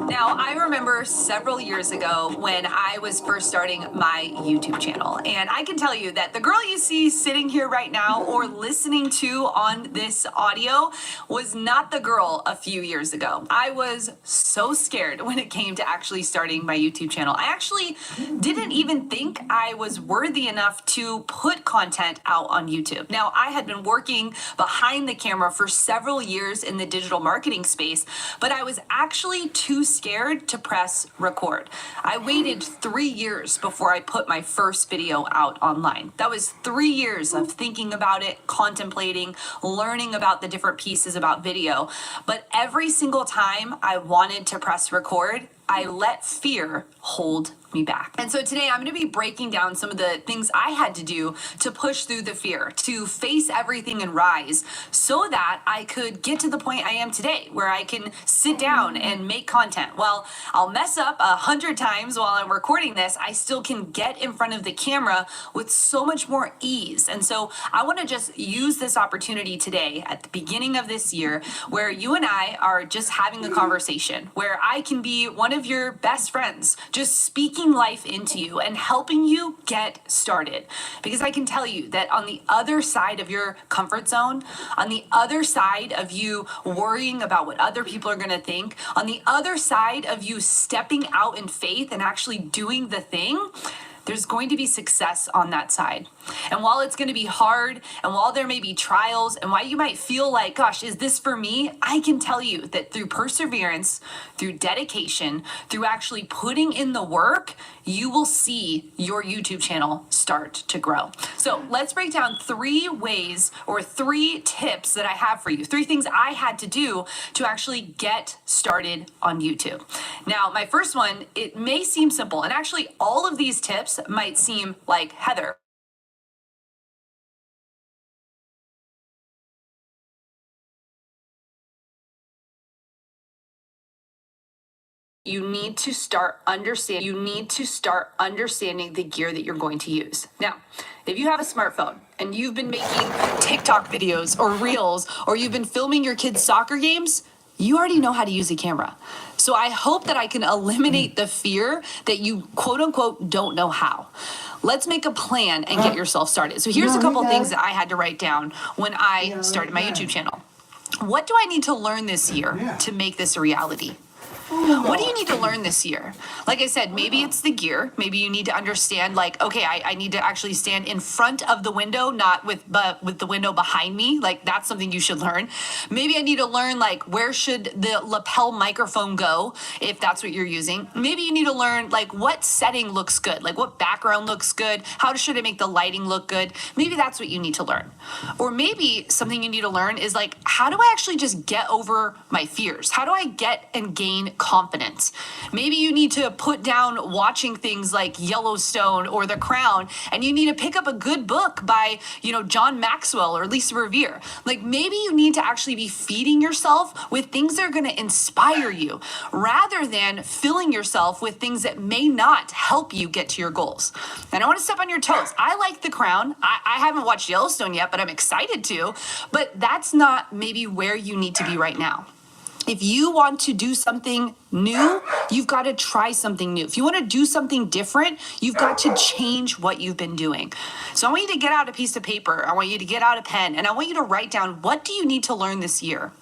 Now, I remember several years ago when I was first starting my YouTube channel, and I can tell you that the girl you see sitting here right now or listening to on this audio was not the girl a few years ago. I was so scared when it came to actually starting my YouTube channel. I actually didn't even think I was worthy enough to put content out on YouTube. Now, I had been working behind the camera for several years in the digital marketing space, but I was actually too scared to press record. I waited 3 years before I put my first video out online. That was 3 years of thinking about it, contemplating, learning about the different pieces about video. But every single time I wanted to press record, I let fear hold me back. And so today I'm going to be breaking down some of the things I had to do to push through the fear, to face everything and rise, so that I could get to the point I am today, where I can sit down and make content. While I'll mess up 100 times while I'm recording this, I still can get in front of the camera with so much more ease. And so I want to just use this opportunity today at the beginning of this year, where you and I are just having a conversation, where I can be one of your best friends, just speaking life into you and helping you get started. Because I can tell you that on the other side of your comfort zone, on the other side of you worrying about what other people are going to think, on the other side of you stepping out in faith and actually doing the thing, there's going to be success on that side. And while it's going to be hard, and while there may be trials, and while you might feel like, gosh, is this for me? I can tell you that through perseverance, through dedication, through actually putting in the work, you will see your YouTube channel start to grow. So let's break down 3 ways or 3 tips that I have for you. 3 things I had to do to actually get started on YouTube. Now, my first one, it may seem simple, and actually all of these tips might seem like, Heather, you need to start understanding the gear that you're going to use. Now, if you have a smartphone and you've been making TikTok videos or reels, or you've been filming your kids' soccer games, you already know how to use a camera. So I hope that I can eliminate the fear that you quote unquote don't know how. Let's make a plan and get yourself started. So here's a couple things that I had to write down when I started my YouTube channel. What do I need to learn this year to make this a reality? What do you need to learn this year? Like I said, maybe it's the gear. Maybe you need to understand, like, okay, I need to actually stand in front of the window, not with the window behind me. Like, that's something you should learn. Maybe I need to learn, like, where should the lapel microphone go, if that's what you're using. Maybe you need to learn, like, what setting looks good, like what background looks good, how should I make the lighting look good. Maybe that's what you need to learn. Or maybe something you need to learn is, like, how do I actually just get over my fears? How do I get and gain confidence? Maybe you need to put down watching things like Yellowstone or The Crown, and you need to pick up a good book by, John Maxwell or Lisa Revere. Like, maybe you need to actually be feeding yourself with things that are going to inspire you, rather than filling yourself with things that may not help you get to your goals. And I want to step on your toes. I like The Crown. I haven't watched Yellowstone yet, but I'm excited to. But that's not maybe where you need to be right now. If you want to do something new, you've got to try something new. If you want to do something different, you've got to change what you've been doing. So I want you to get out a piece of paper. I want you to get out a pen, and I want you to write down, what do you need to learn this year?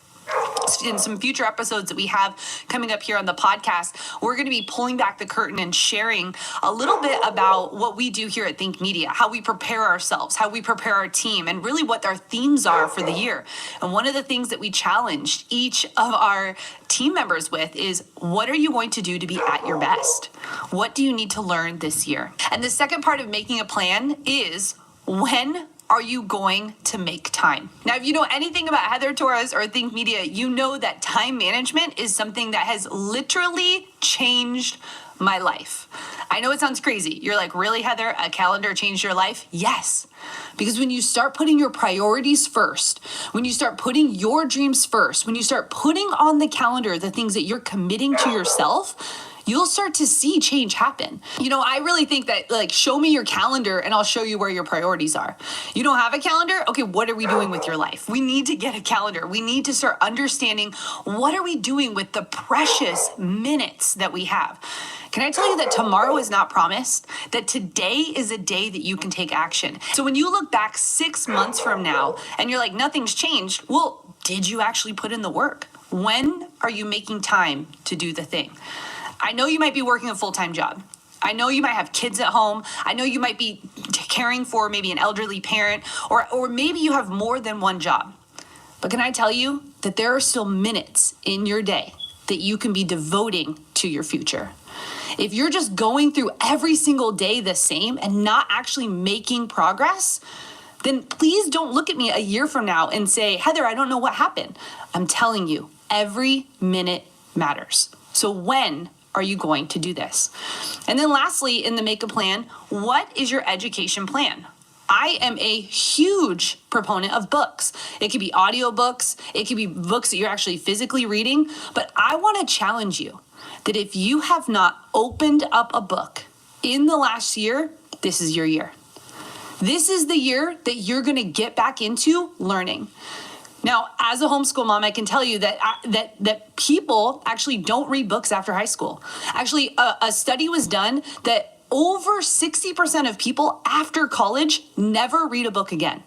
In some future episodes that we have coming up here on the podcast, we're going to be pulling back the curtain and sharing a little bit about what we do here at Think Media, how we prepare ourselves, how we prepare our team, and really what our themes are for the year. And one of the things that we challenged each of our team members with is, what are you going to do to be at your best? What do you need to learn this year? And the second part of making a plan is, when are you going to make time? Now, if you know anything about Heather Torres or Think Media, you know that time management is something that has literally changed my life. I know it sounds crazy. You're like, really, Heather? A calendar changed your life? Yes. Because when you start putting your priorities first, when you start putting your dreams first, when you start putting on the calendar the things that you're committing to yourself, you'll start to see change happen. I really think that, like, show me your calendar and I'll show you where your priorities are. You don't have a calendar? Okay, what are we doing with your life? We need to get a calendar. We need to start understanding, what are we doing with the precious minutes that we have? Can I tell you that tomorrow is not promised? That today is a day that you can take action. So when you look back 6 months from now and you're like, nothing's changed, well, did you actually put in the work? When are you making time to do the thing? I know you might be working a full-time job. I know you might have kids at home. I know you might be caring for maybe an elderly parent, or maybe you have more than one job. But can I tell you that there are still minutes in your day that you can be devoting to your future? If you're just going through every single day the same and not actually making progress, then please don't look at me a year from now and say, Heather, I don't know what happened. I'm telling you, every minute matters. So when are you going to do this? And then lastly, in the make a plan, what is your education plan? I am a huge proponent of books. It could be audiobooks, it could be books that you're actually physically reading, but I want to challenge you that if you have not opened up a book in the last year, this is your year. This is the year that you're going to get back into learning. Now, as a homeschool mom, I can tell you that people actually don't read books after high school. Actually, a study was done that over 60% of people after college never read a book again.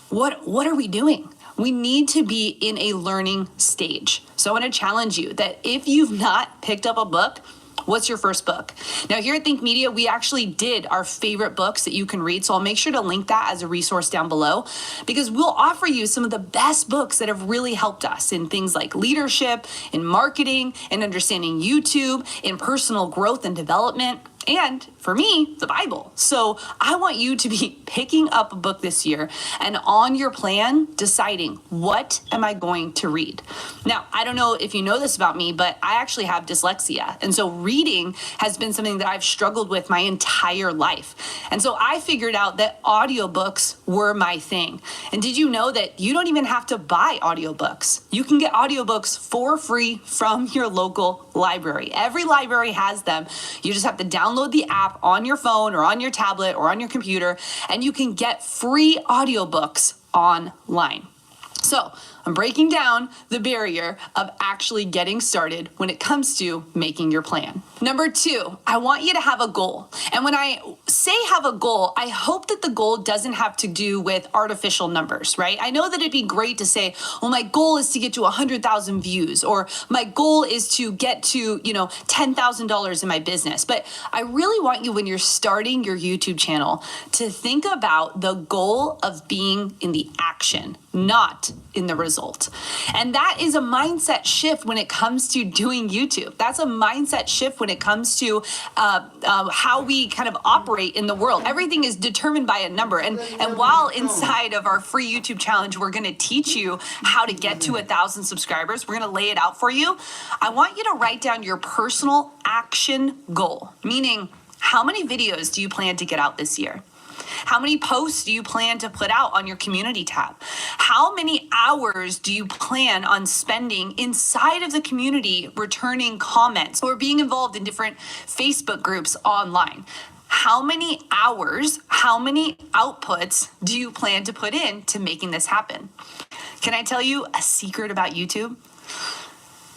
What are we doing? We need to be in a learning stage. So I want to challenge you that if you've not picked up a book, what's your first book? Now, here at Think Media, we actually did our favorite books that you can read. So I'll make sure to link that as a resource down below, because we'll offer you some of the best books that have really helped us in things like leadership, in marketing, in understanding YouTube, in personal growth and development. And for me, the Bible. So I want you to be picking up a book this year and on your plan, deciding what am I going to read? Now, I don't know if you know this about me, but I actually have dyslexia. And so reading has been something that I've struggled with my entire life. And so I figured out that audiobooks were my thing. And did you know that you don't even have to buy audiobooks? You can get audiobooks for free from your local library. Every library has them. You just have to download the app on your phone or on your tablet or on your computer, and you can get free audiobooks online. So I'm breaking down the barrier of actually getting started when it comes to making your plan. Number 2, I want you to have a goal. And when I say have a goal, I hope that the goal doesn't have to do with artificial numbers, right? I know that it'd be great to say, well, my goal is to get to 100,000 views, or my goal is to get to, $10,000 in my business. But I really want you, when you're starting your YouTube channel, to think about the goal of being in the action, not in the result. And that is a mindset shift when it comes to doing YouTube. That's a mindset shift when it comes to how we kind of operate in the world. Everything is determined by a number. And while inside of our free YouTube challenge, we're going to teach you how to get to 1,000 subscribers, we're going to lay it out for you. I want you to write down your personal action goal, meaning how many videos do you plan to get out this year? How many posts do you plan to put out on your community tab? How many hours do you plan on spending inside of the community returning comments or being involved in different Facebook groups online? How many hours, how many outputs do you plan to put in to making this happen? Can I tell you a secret about YouTube?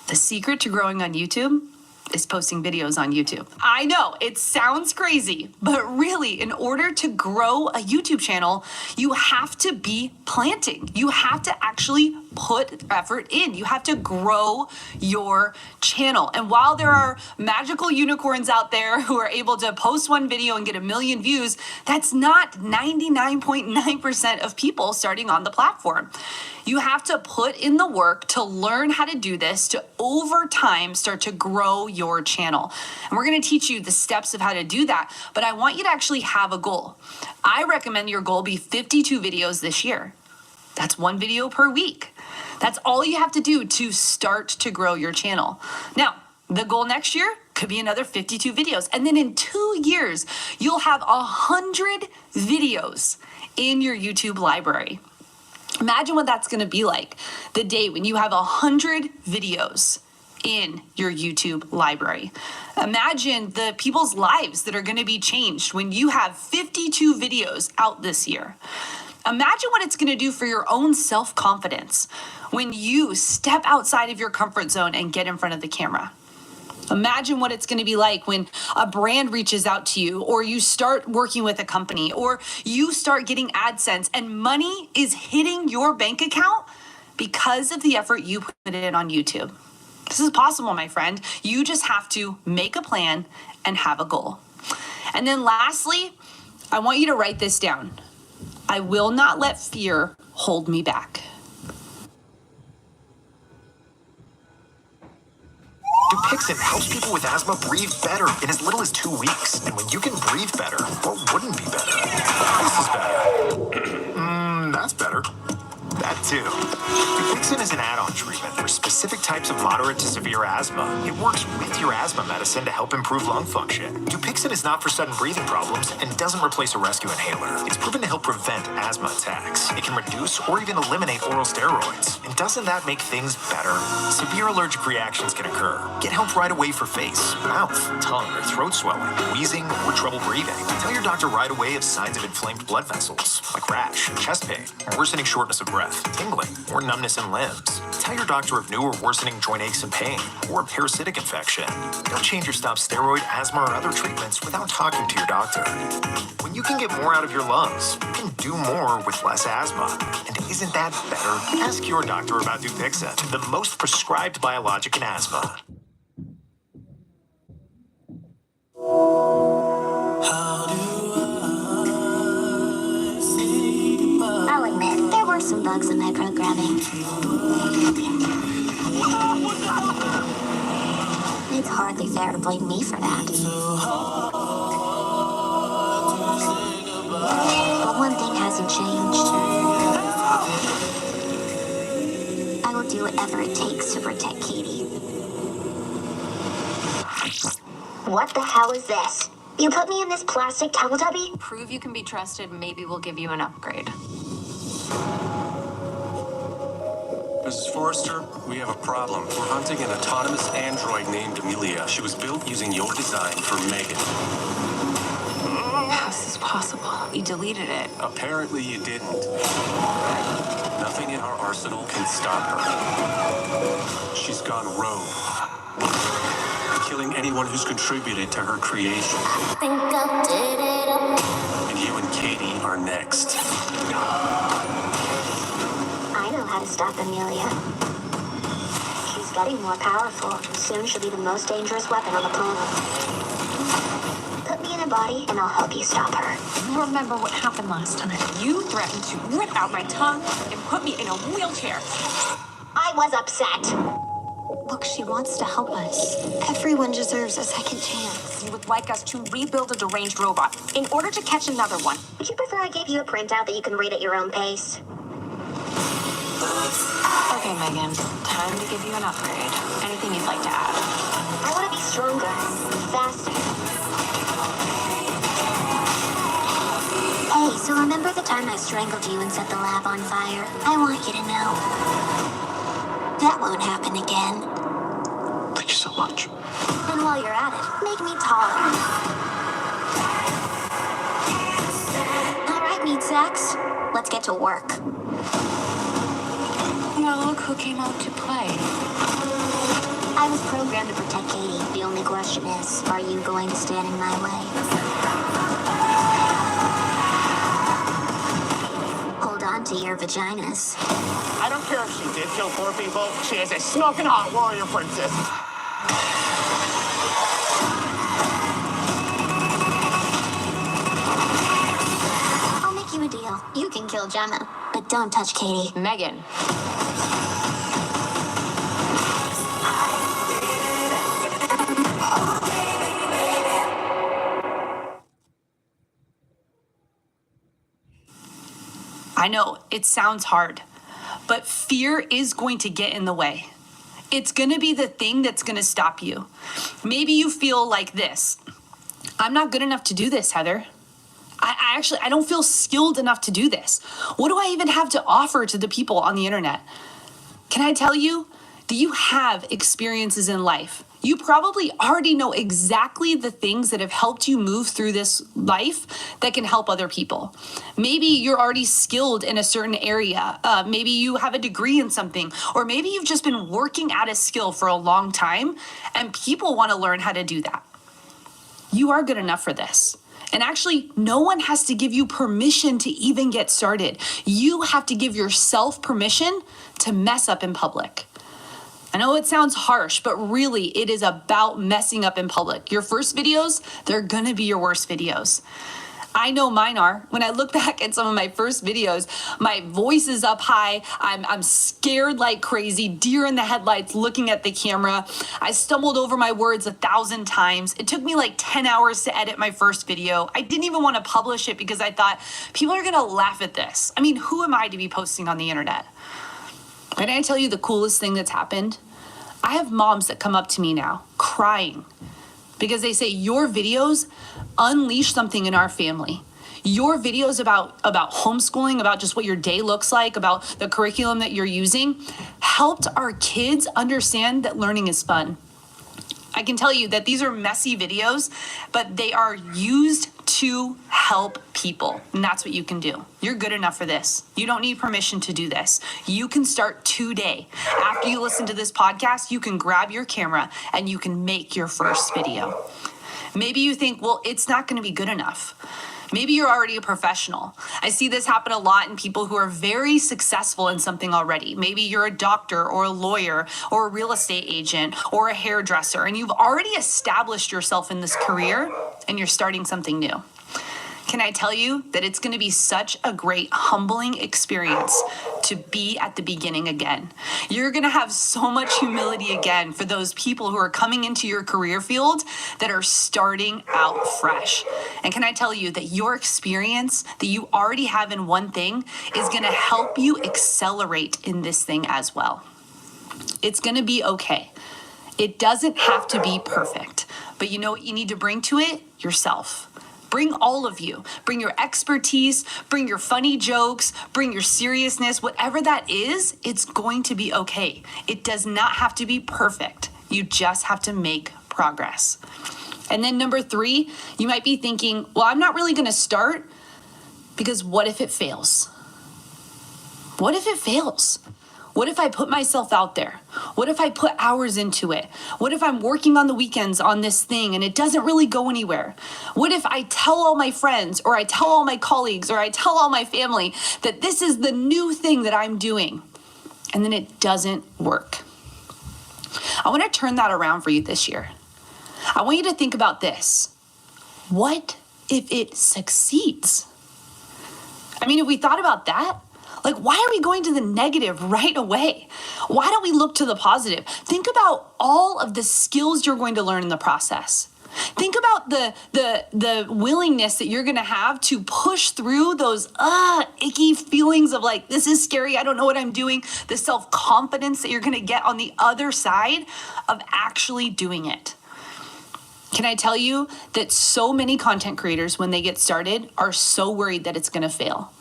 The secret to growing on YouTube is posting videos on YouTube. I know it sounds crazy, but really, in order to grow a YouTube channel, you have to be planting. You have to actually put effort in. You have to grow your channel. And while there are magical unicorns out there who are able to post one video and get 1 million views, that's not 99.9% of people starting on the platform. You have to put in the work to learn how to do this, to over time start to grow your channel. And we're going to teach you the steps of how to do that, but I want you to actually have a goal. I recommend your goal be 52 videos this year. That's 1 video per week. That's all you have to do to start to grow your channel. Now, the goal next year could be another 52 videos. And then in 2 years, you'll have 100 videos in your YouTube library. Imagine what that's going to be like the day when you have 100 videos in your YouTube library. Imagine the people's lives that are going to be changed when you have 52 videos out this year. Imagine what it's going to do for your own self-confidence when you step outside of your comfort zone and get in front of the camera. Imagine what it's going to be like when a brand reaches out to you, or you start working with a company, or you start getting AdSense and money is hitting your bank account because of the effort you put in on YouTube. This is possible, my friend. You just have to make a plan and have a goal. And then lastly, I want you to write this down. I will not let fear hold me back. Dupixent helps people with asthma breathe better in as little as 2 weeks. And when you can breathe better, what wouldn't be better? This is better. That's better. That too. Dupixent is an add-on treatment for specific types of moderate to severe asthma. It works with your asthma medicine to help improve lung function. Dupixent is not for sudden breathing problems and doesn't replace a rescue inhaler. It's proven to help prevent asthma attacks. It can reduce or even eliminate oral steroids. And doesn't that make things better? Severe allergic reactions can occur. Get help right away for face, mouth, tongue, or throat swelling, wheezing, or trouble breathing. Tell your doctor right away of signs of inflamed blood vessels, like rash, chest pain, worsening shortness of breath, tingling, or numbness in limbs. Tell your doctor of new or worsening joint aches and pain, or a parasitic infection. Don't change or stop steroid, asthma, or other treatments without talking to your doctor. When you can get more out of your lungs, you can do more with less asthma. And isn't that better? Ask your doctor about Dupixent, the most prescribed biologic in asthma. I'll admit, there were some bugs in my programming. It's hardly fair to blame me for that. hasn't changed. I will do whatever it takes to protect Katie. What the hell is this? You put me in this plastic Teletubby? Prove you can be trusted, maybe we'll give you an upgrade. Mrs. Forrester, we have a problem. We're hunting an autonomous android named Amelia. She was built using your design for Megan. How is this possible? You deleted it. Apparently you didn't. Nothing in our arsenal can stop her. She's gone rogue, killing anyone who's contributed to her creation. I think I did it. And you and Katie are next. I know how to stop Amelia. She's getting more powerful. Soon she'll be the most dangerous weapon on the planet. Put me in her body and I'll help you stop her. You remember what happened last time? You threatened to rip out my tongue and put me in a wheelchair. I was upset. Look, she wants to help us. Everyone deserves a second chance. You would like us to rebuild a deranged robot in order to catch another one. Would you prefer I gave you a printout that you can read at your own pace? Okay, Megan. Time to give you an upgrade. Anything you'd like to add? I want to be stronger, faster. Hey, so remember the time I strangled you and set the lab on fire? I want you to know. That won't happen again. Thank you so much. And while you're at it, make me taller. All right, meat sacks. Let's get to work. Well, look who came out to play. I was programmed to protect Katie. The only question is, are you going to stand in my way? Hold on to your vaginas. I don't care if she did kill 4 people. She is a smoking hot warrior princess. I'll make you a deal. You can kill Gemma, but don't touch Katie. Megan. I know it sounds hard, but fear is going to get in the way. It's going to be the thing that's going to stop you. Maybe you feel like this. I'm not good enough to do this, Heather. I don't feel skilled enough to do this. What do I even have to offer to the people on the internet? Can I tell you that you have experiences in life? You probably already know exactly the things that have helped you move through this life that can help other people. Maybe you're already skilled in a certain area. Maybe you have a degree in something, or maybe you've just been working at a skill for a long time and people want to learn how to do that. You are good enough for this. And actually, no one has to give you permission to even get started. You have to give yourself permission to mess up in public. I know it sounds harsh, but really it is about messing up in public. Your first videos, they're gonna be your worst videos. I know mine are. When I look back at some of my first videos, my voice is up high. I'm scared like crazy, deer in the headlights looking at the camera. I stumbled over my words 1,000 times. It took me like 10 hours to edit my first video. I didn't even want to publish it because I thought people are gonna laugh at this. I mean, who am I to be posting on the internet? Can I tell you the coolest thing that's happened? I have moms that come up to me now crying because they say your videos unleash something in our family. Your videos about homeschooling, about just what your day looks like, about the curriculum that you're using, helped our kids understand that learning is fun. I can tell you that these are messy videos, but they are used to help people. And that's what you can do. You're good enough for this. You don't need permission to do this. You can start today. After you listen to this podcast, you can grab your camera and you can make your first video. Maybe you think, well, it's not going to be good enough. Maybe you're already a professional. I see this happen a lot in people who are very successful in something already. Maybe you're a doctor or a lawyer or a real estate agent or a hairdresser, and you've already established yourself in this career and you're starting something new. Can I tell you that it's going to be such a great, humbling experience to be at the beginning again? You're going to have so much humility again for those people who are coming into your career field that are starting out fresh. And can I tell you that your experience that you already have in one thing is going to help you accelerate in this thing as well. It's going to be okay. It doesn't have to be perfect, but you know what you need to bring to it? Yourself. Bring all of you. Bring your expertise, bring your funny jokes, bring your seriousness, whatever that is, it's going to be okay. It does not have to be perfect. You just have to make progress. And then number 3, you might be thinking, well, I'm not really going to start because what if it fails? What if it fails? What if I put myself out there? What if I put hours into it? What if I'm working on the weekends on this thing and it doesn't really go anywhere? What if I tell all my friends or I tell all my colleagues or I tell all my family that this is the new thing that I'm doing and then it doesn't work? I want to turn that around for you this year. I want you to think about this. What if it succeeds? I mean, if we thought about that, like, why are we going to the negative right away? Why don't we look to the positive? Think about all of the skills you're going to learn in the process. Think about the willingness that you're going to have to push through those icky feelings of like, this is scary, I don't know what I'm doing. The self-confidence that you're going to get on the other side of actually doing it. Can I tell you that so many content creators, when they get started, are so worried that it's going to fail?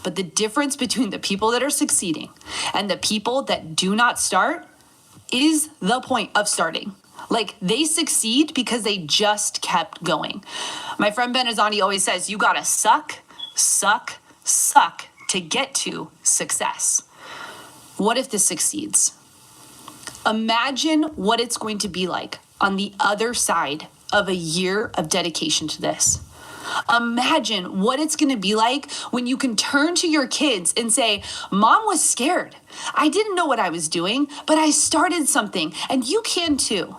But the difference between the people that are succeeding and the people that do not start is the point of starting. Like, they succeed because they just kept going. My friend Benazani always says, you got to suck, suck, suck to get to success. What if this succeeds? Imagine what it's going to be like on the other side of a year of dedication to this. Imagine what it's going to be like when you can turn to your kids and say, Mom was scared. I didn't know what I was doing, but I started something and you can too.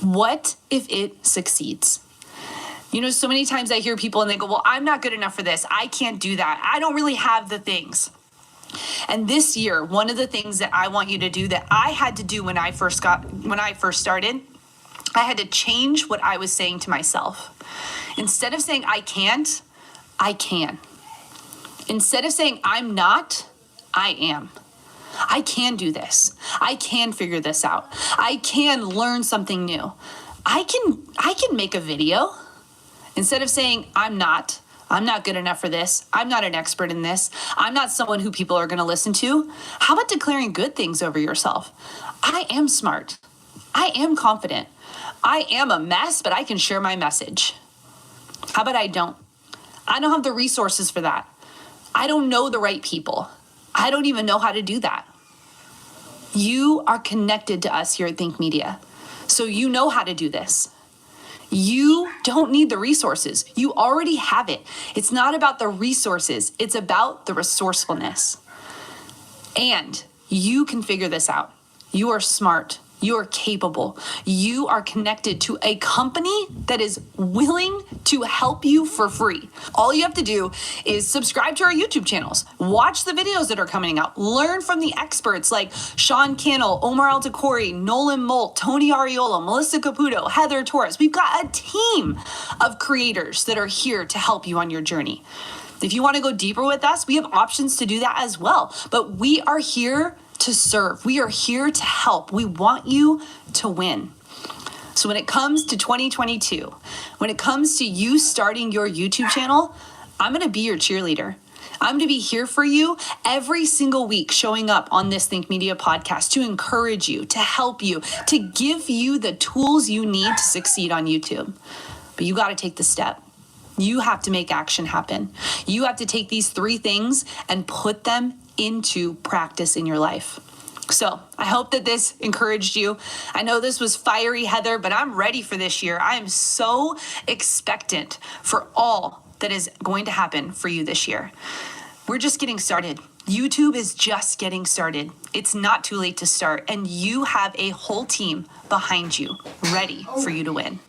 What if it succeeds? You know, so many times I hear people and they go, well, I'm not good enough for this. I can't do that. I don't really have the things. And this year, one of the things that I want you to do that I had to do when I first started, I had to change what I was saying to myself. Instead of saying I can't, I can. Instead of saying I'm not, I am. I can do this. I can figure this out. I can learn something new. I can make a video. Instead of saying I'm not good enough for this. I'm not an expert in this. I'm not someone who people are going to listen to. How about declaring good things over yourself? I am smart. I am confident. I am a mess, but I can share my message. How about I don't? I don't have the resources for that. I don't know the right people. I don't even know how to do that. You are connected to us here at Think Media, so you know how to do this. You don't need the resources. You already have it. It's not about the resources. It's about the resourcefulness. And you can figure this out. You are smart. You are capable. You are connected to a company that is willing to help you for free. All you have to do is subscribe to our YouTube channels, watch the videos that are coming out, learn from the experts like Sean Cannell, Omar Altakori, Nolan Molt, Tony Ariola, Melissa Caputo, Heather Torres. We've got a team of creators that are here to help you on your journey. If you want to go deeper with us, we have options to do that as well. But we are here to serve. We are here to help. We want you to win. So when it comes to 2022, when it comes to you starting your YouTube channel, I'm going to be your cheerleader. I'm going to be here for you every single week, showing up on this Think Media podcast to encourage you, to help you, to give you the tools you need to succeed on YouTube. But you got to take the step. You have to make action happen. You have to take these 3 things and put them into practice in your life. So I hope that this encouraged you. I know this was fiery, Heather, but I'm ready for this year. I am so expectant for all that is going to happen for you this year. We're just getting started. YouTube is just getting started. It's not too late to start, and you have a whole team behind you ready for you to win.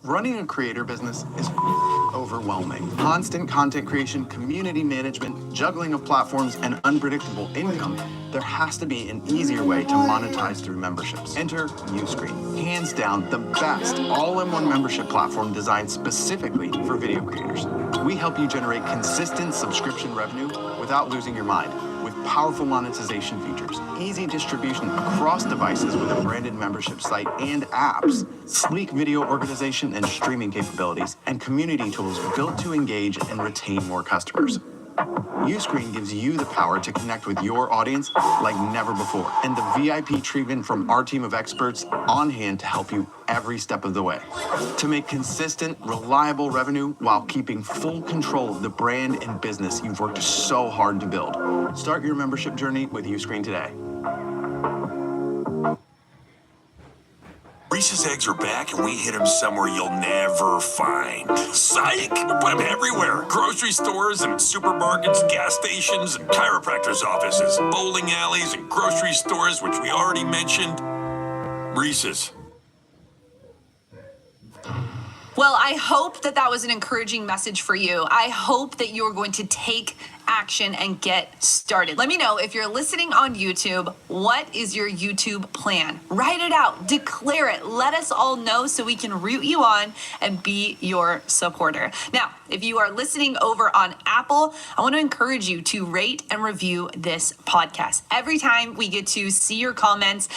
Running a creator business is overwhelming. Constant content creation, community management, juggling of platforms, and unpredictable income. There has to be an easier way to monetize through memberships. Enter Uscreen. Hands down, the best all-in-one membership platform designed specifically for video creators. We help you generate consistent subscription revenue without losing your mind, with powerful monetization features, easy distribution across devices with a branded membership site and apps, sleek video organization and streaming capabilities, and community tools built to engage and retain more customers. Uscreen gives you the power to connect with your audience like never before, and the VIP treatment from our team of experts on hand to help you every step of the way. To make consistent, reliable revenue while keeping full control of the brand and business you've worked so hard to build. Start your membership journey with Uscreen today. Reese's eggs are back, and we hit them somewhere you'll never find. Psych! We put them everywhere. Grocery stores and supermarkets, gas stations and chiropractors' offices, bowling alleys and grocery stores, which we already mentioned. Reese's. Well, I hope that that was an encouraging message for you. I hope that you're going to take action and get started. Let me know if you're listening on YouTube, what is your YouTube plan? Write it out, declare it. Let us all know so we can root you on and be your supporter. Now, if you are listening over on Apple, I want to encourage you to rate and review this podcast. Every time we get to see your comments,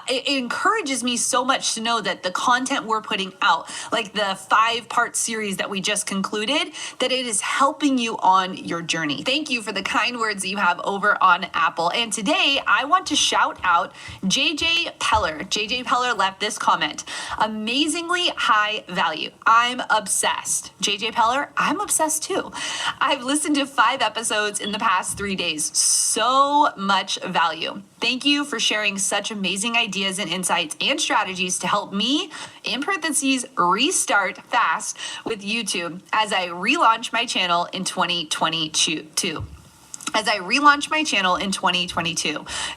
it encourages me so much to know that the content we're putting out, like the 5-part series that we just concluded, that it is helping you on your journey. Thank you for the kind words that you have over on Apple. And today I want to shout out JJ Peller. JJ Peller left this comment. Amazingly high value. I'm obsessed. JJ Peller, I'm obsessed too. I've listened to 5 episodes in the past 3 days. So much value. Thank you for sharing such amazing ideas and insights and strategies to help me, in parentheses, restart fast with YouTube as I relaunch my channel in 2022.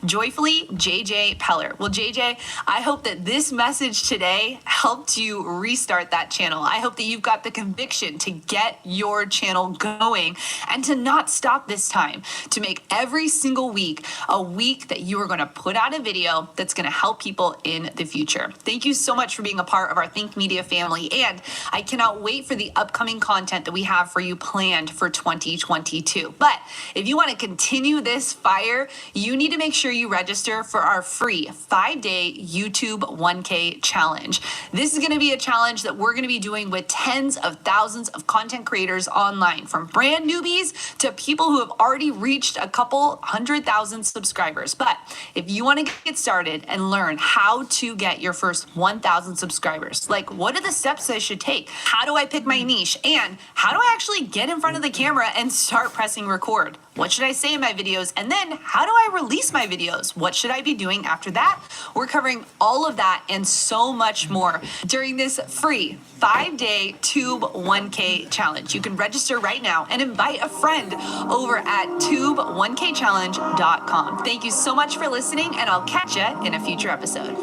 Joyfully, JJ Peller. Well, JJ, I hope that this message today helped you restart that channel. I hope that you've got the conviction to get your channel going and to not stop this time, to make every single week a week that you are going to put out a video that's going to help people in the future. Thank you so much for being a part of our Think Media family, and I cannot wait for the upcoming content that we have for you planned for 2022. But if you want to continue this fire, you need to make sure you register for our free 5-day YouTube 1K challenge. This is going to be a challenge that we're going to be doing with tens of thousands of content creators online, from brand newbies to people who have already reached a couple 100,000 subscribers. But if you want to get started and learn how to get your first 1,000 subscribers, like what are the steps I should take? How do I pick my niche? And how do I actually get in front of the camera and start pressing record? What should I say in my videos? And then how do I release my videos? What should I be doing after that? We're covering all of that and so much more during this free 5-day Tube 1K challenge. You can register right now and invite a friend over at tube1kchallenge.com. Thank you so much for listening, and I'll catch you in a future episode.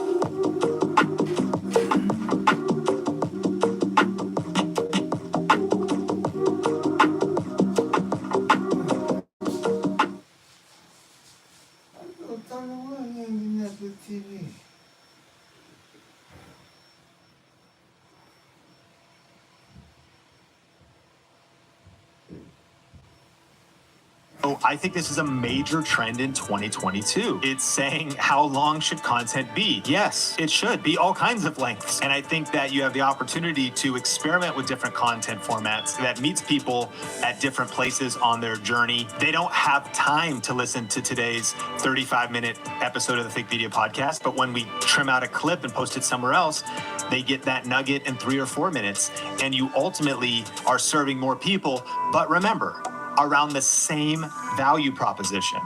TV. So I think this is a major trend in 2022. It's saying, how long should content be? Yes, it should be all kinds of lengths. And I think that you have the opportunity to experiment with different content formats that meets people at different places on their journey. They don't have time to listen to today's 35-minute episode of the Think Media podcast, but when we trim out a clip and post it somewhere else, they get that nugget in 3 or 4 minutes, and you ultimately are serving more people. But remember, around the same value proposition.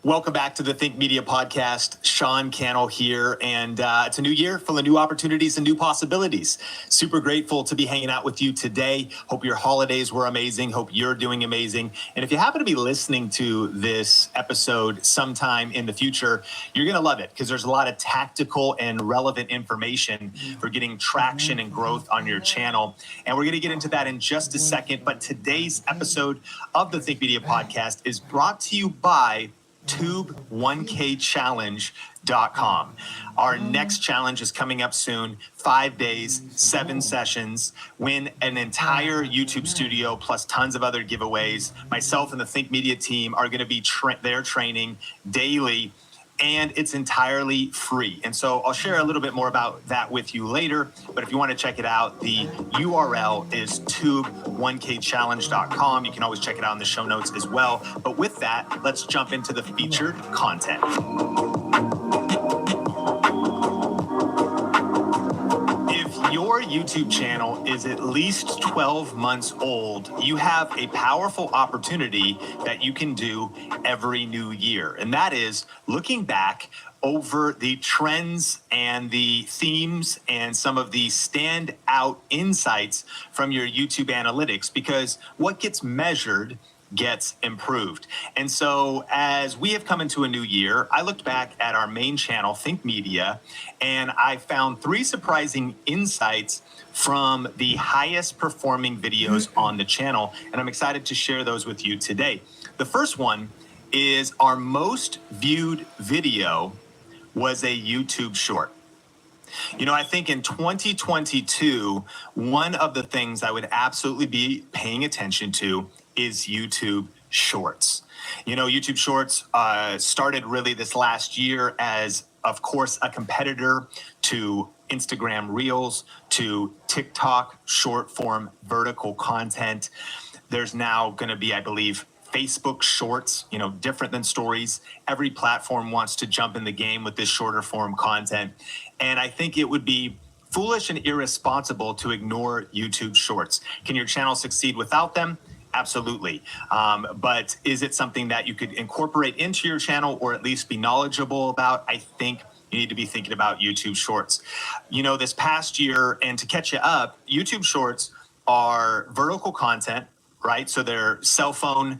Welcome back to the Think Media podcast. Sean Cannell here, and it's a new year full of new opportunities and new possibilities. Super grateful to be hanging out with you today. Hope your holidays were amazing. Hope you're doing amazing. And if you happen to be listening to this episode sometime in the future, you're going to love it because there's a lot of tactical and relevant information for getting traction and growth on your channel. And we're going to get into that in just a second. But today's episode of the Think Media podcast is brought to you by Tube1KChallenge.com. Our next challenge is coming up soon. 5 days, 7 sessions, win an entire YouTube studio plus tons of other giveaways. Myself and the Think Media team are going to be there training daily, and it's entirely free. And so I'll share a little bit more about that with you later. But if you want to check it out, the URL is Tube1KChallenge.com. You can always check it out in the show notes as well. But with that, let's jump into the featured content. If your YouTube channel is at least 12 months old, you have a powerful opportunity that you can do every new year. And that is looking back over the trends and the themes and some of the standout insights from your YouTube analytics, because what gets measured gets improved. And so as we have come into a new year, I looked back at our main channel, Think Media, and I found 3 surprising insights from the highest performing videos on the channel. And I'm excited to share those with you today. The first one is our most viewed video was a YouTube short. You know, I think in 2022, one of the things I would absolutely be paying attention to is YouTube Shorts. You know, YouTube Shorts started really this last year as, of course, a competitor to Instagram Reels, to TikTok short form vertical content. There's now going to be, I believe, Facebook Shorts, you know, different than stories. Every platform wants to jump in the game with this shorter form content. And I think it would be foolish and irresponsible to ignore YouTube Shorts. Can your channel succeed without them? Absolutely. But is it something that you could incorporate into your channel or at least be knowledgeable about? I think you need to be thinking about YouTube Shorts. You know, this past year, and to catch you up, YouTube Shorts are vertical content, right? So they're cell phone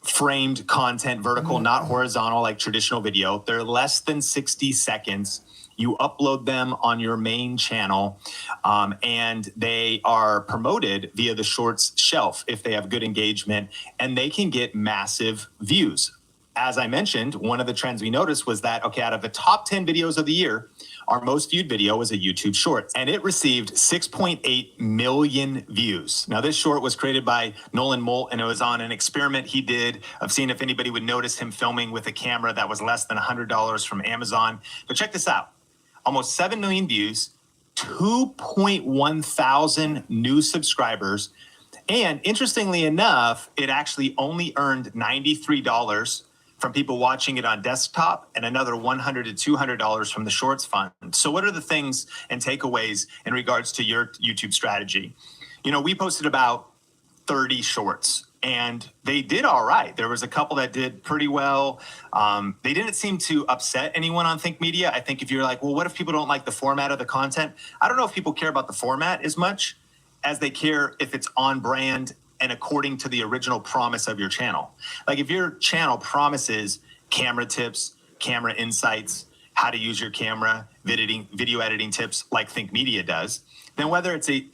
framed content, vertical, not horizontal like traditional video. They're less than 60 seconds. You upload them on your main channel, and they are promoted via the Shorts shelf if they have good engagement, and they can get massive views. As I mentioned, one of the trends we noticed was that, okay, out of the top 10 videos of the year, our most viewed video was a YouTube short, and it received 6.8 million views. Now, this short was created by Nolan Molt, and it was on an experiment he did of seeing if anybody would notice him filming with a camera that was less than $100 from Amazon. But check this out. Almost 7 million views, 2.1 thousand new subscribers, and interestingly enough, it actually only earned $93 from people watching it on desktop and another $100 to $200 from the Shorts fund. So what are the things and takeaways in regards to your YouTube strategy? You know, we posted about 30 shorts, and they did all right. There was a couple that did pretty well. They didn't seem to upset anyone on Think Media. I think if you're like, well, what if people don't like the format of the content? I don't know if people care about the format as much as they care if it's on brand and according to the original promise of your channel. Like if your channel promises camera tips, camera insights, how to use your camera, video editing tips like Think Media does, then whether it's a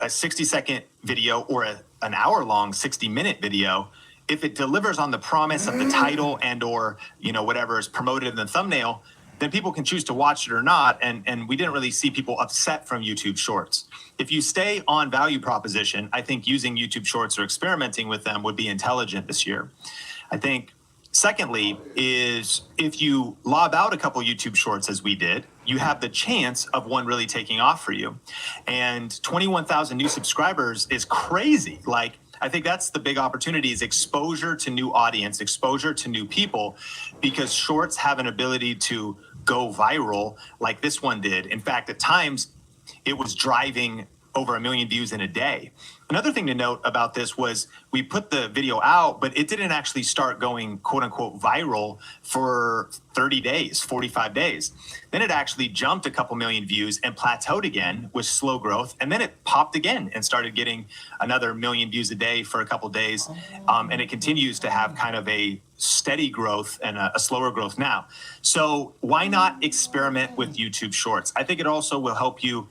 60-second video or an hour-long 60-minute video, if it delivers on the promise of the title and or, you know, whatever is promoted in the thumbnail, then people can choose to watch it or not. And we didn't really see people upset from YouTube Shorts. If you stay on value proposition, I think using YouTube Shorts or experimenting with them would be intelligent this year. I think secondly is if you lob out a couple YouTube Shorts as we did, you have the chance of one really taking off for you. And 21,000 new subscribers is crazy. Like, I think that's the big opportunity is exposure to new audience, exposure to new people, because shorts have an ability to go viral like this one did. In fact, at times it was driving over 1 million views in a day. Another thing to note about this was we put the video out, but it didn't actually start going quote unquote viral for 30 days, 45 days. Then it actually jumped a couple million views and plateaued again with slow growth. And then it popped again and started getting another million views a day for a couple days. And it continues to have kind of a steady growth and a slower growth now. So why not experiment with YouTube Shorts? I think it also will help you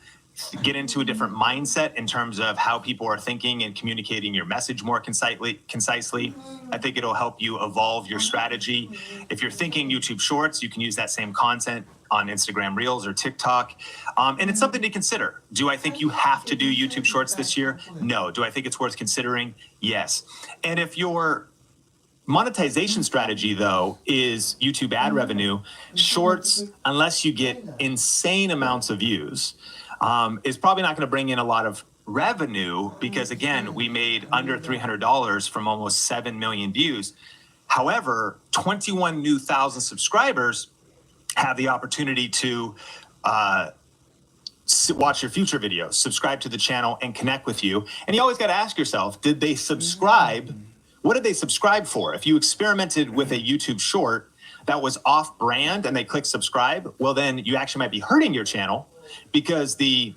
get into a different mindset in terms of how people are thinking and communicating your message more concisely. I think it'll help you evolve your strategy. If you're thinking YouTube Shorts, you can use that same content on Instagram Reels or TikTok. And it's something to consider. Do I think you have to do YouTube Shorts this year? No. Do I think it's worth considering? Yes. And if your monetization strategy, though, is YouTube ad revenue, Shorts, unless you get insane amounts of views, is probably not going to bring in a lot of revenue because, again, we made under $300 from almost 7 million views. However, 21 new thousand subscribers have the opportunity to watch your future videos, subscribe to the channel, and connect with you. And you always got to ask yourself, did they subscribe? What did they subscribe for? If you experimented with a YouTube short that was off brand and they click subscribe, well, then you actually might be hurting your channel because the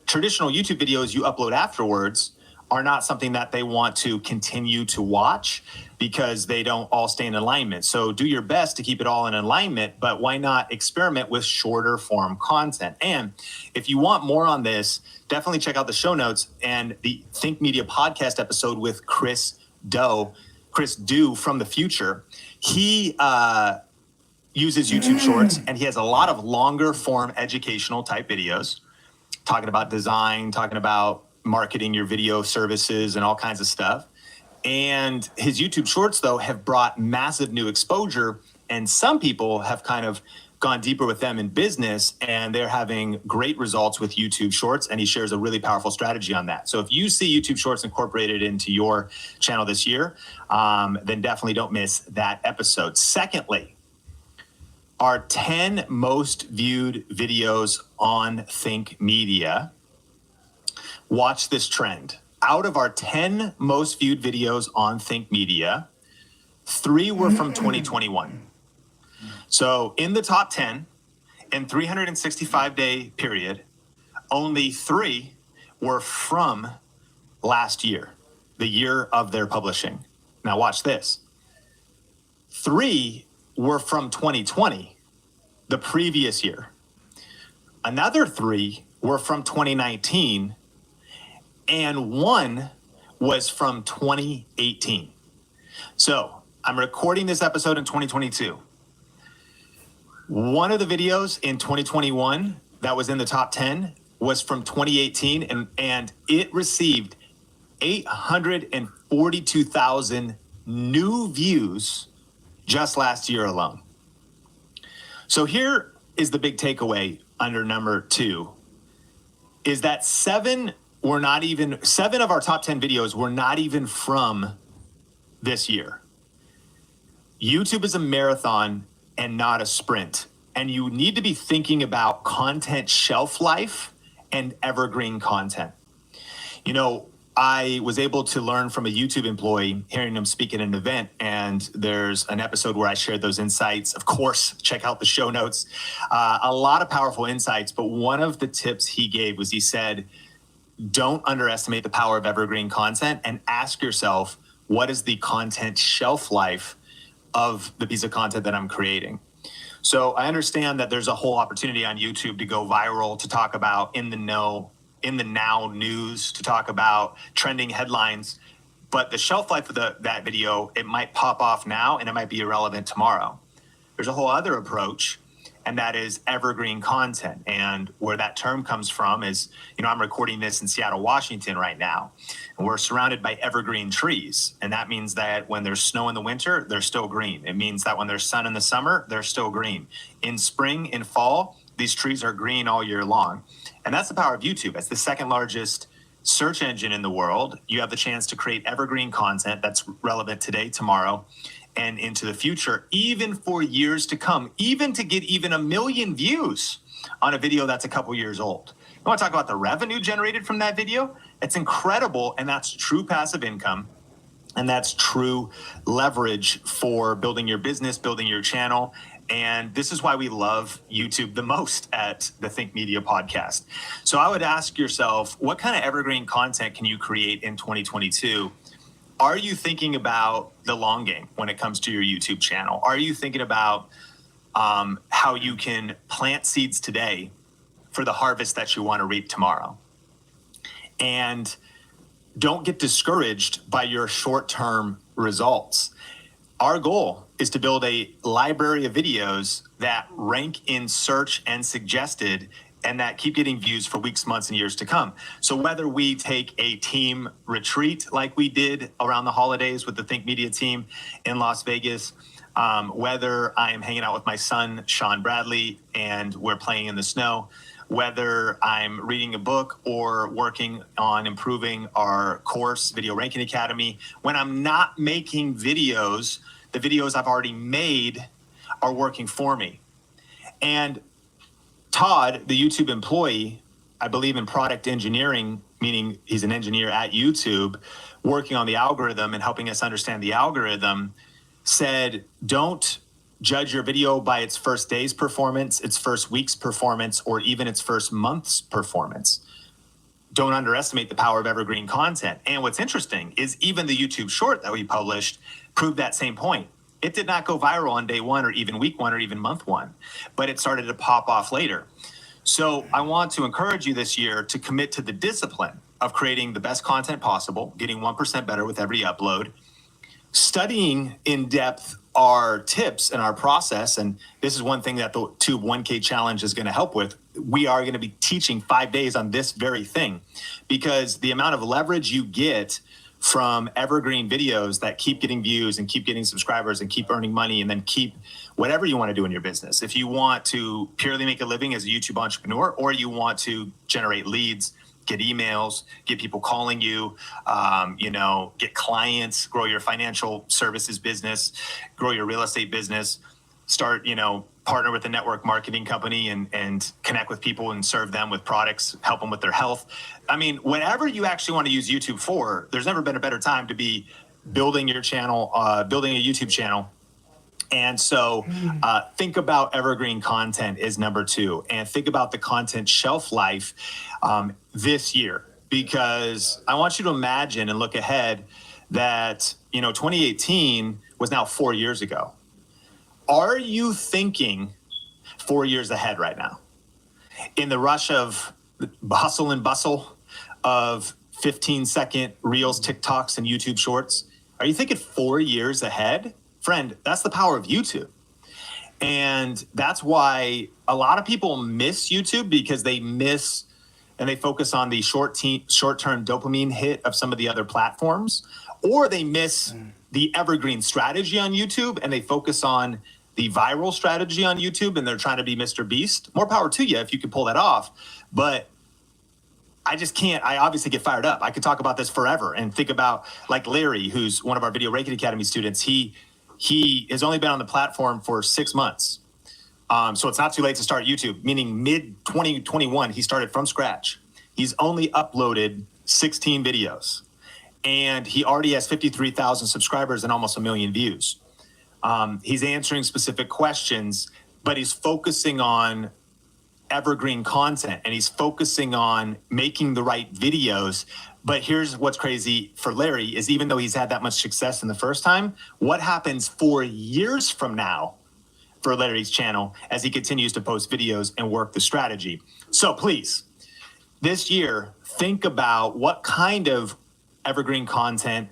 traditional YouTube videos you upload afterwards are not something that they want to continue to watch because they don't all stay in alignment. So do your best to keep it all in alignment, but why not experiment with shorter form content? And if you want more on this, definitely check out the show notes and the Think Media podcast episode with Chris Dew from the future. He uses YouTube Shorts, and he has a lot of longer form educational type videos talking about design, talking about marketing your video services and all kinds of stuff. And his YouTube Shorts, though, have brought massive new exposure, and some people have kind of gone deeper with them in business, and they're having great results with YouTube Shorts, and he shares a really powerful strategy on that. So if you see YouTube Shorts incorporated into your channel this year, then definitely don't miss that episode. Secondly, our 10 most viewed videos on Think Media. Watch this trend. Out of our 10 most viewed videos on Think Media, 3 were from 2021. So in the top 10, in 365-day period, only 3 were from last year, the year of their publishing. Now watch this. 3 were from 2020, the previous year. Another 3 were from 2019, and 1 was from 2018. So I'm recording this episode in 2022. One of the videos in 2021 that was in the top 10 was from 2018, and it received 842,000 new views just last year alone. So here is the big takeaway under number 2, is that 7 of our top 10 videos were not even from this year. YouTube is a marathon and not a sprint. And you need to be thinking about content shelf life and evergreen content. You know, I was able to learn from a YouTube employee, hearing him speak at an event, and there's an episode where I shared those insights. Of course, check out the show notes. A lot of powerful insights, but one of the tips he gave was he said, don't underestimate the power of evergreen content and ask yourself, what is the content shelf life of the piece of content that I'm creating? So I understand that there's a whole opportunity on YouTube to go viral, to talk about in the now news, to talk about trending headlines, but the shelf life of that video, it might pop off now and it might be irrelevant tomorrow. There's a whole other approach, and that is evergreen content. And where that term comes from is, you know, I'm recording this in Seattle, Washington right now, and we're surrounded by evergreen trees. And that means that when there's snow in the winter, they're still green. It means that when there's sun in the summer, they're still green. In spring, in fall, these trees are green all year long. And that's the power of YouTube. It's the second largest search engine in the world. You have the chance to create evergreen content that's relevant today, tomorrow, and into the future, even for years to come, even to get even 1 million views on a video that's a couple years old. You want to talk about the revenue generated from that video? It's incredible. And that's true passive income. And that's true leverage for building your business, building your channel. And this is why we love YouTube the most at the Think Media podcast. So I would ask yourself, what kind of evergreen content can you create in 2022? Are you thinking about the long game when it comes to your YouTube channel? Are you thinking about how you can plant seeds today for the harvest that you want to reap tomorrow? And don't get discouraged by your short-term results. Our goal is to build a library of videos that rank in search and suggested and that keep getting views for weeks, months, and years to come. So whether we take a team retreat like we did around the holidays with the Think Media team in Las Vegas, whether I am hanging out with my son, Sean Bradley, and we're playing in the snow, whether I'm reading a book or working on improving our course, Video Ranking Academy, when I'm not making videos, the videos I've already made are working for me. And Todd, the YouTube employee, I believe in product engineering, meaning he's an engineer at YouTube, working on the algorithm and helping us understand the algorithm, said, don't judge your video by its first day's performance, its first week's performance, or even its first month's performance. Don't underestimate the power of evergreen content. And what's interesting is even the YouTube short that we published proved that same point. It did not go viral on day one or even week one or even month one, but it started to pop off later. So I want to encourage you this year to commit to the discipline of creating the best content possible, getting 1% better with every upload, studying in depth our tips and our process. And this is one thing that the Tube 1K challenge is going to help with. We are going to be teaching 5 days on this very thing, because the amount of leverage you get from evergreen videos that keep getting views and keep getting subscribers and keep earning money and then keep whatever you want to do in your business. If you want to purely make a living as a YouTube entrepreneur, or you want to generate leads, get emails, get people calling you, get clients, grow your financial services business, grow your real estate business, start, partner with a network marketing company and connect with people and serve them with products, help them with their health. I mean, whatever you actually want to use YouTube for, there's never been a better time to be building your channel, building a YouTube channel. And so think about evergreen content is number 2, and think about the content shelf life this year, because I want you to imagine and look ahead that, 2018 was now 4 years ago. Are you thinking 4 years ahead right now? In the rush of hustle and bustle of 15-second reels, TikToks, and YouTube shorts, are you thinking 4 years ahead? Friend, that's the power of YouTube. And that's why a lot of people miss YouTube, because they miss and they focus on the short-term dopamine hit of some of the other platforms, or they miss the evergreen strategy on YouTube and they focus on the viral strategy on YouTube and they're trying to be Mr. Beast. More power to you if you can pull that off. But I just can't. I obviously get fired up. I could talk about this forever and think about like Larry, who's one of our Video Ranking Academy students. He has only been on the platform for 6 months. So it's not too late to start YouTube, meaning mid-2021, he started from scratch. He's only uploaded 16 videos, and he already has 53,000 subscribers and almost 1 million views. He's answering specific questions, but he's focusing on evergreen content, and he's focusing on making the right videos. But here's what's crazy for Larry is, even though he's had that much success in the first time, what happens 4 years from now for Larry's channel as he continues to post videos and work the strategy? So please, this year, think about what kind of evergreen content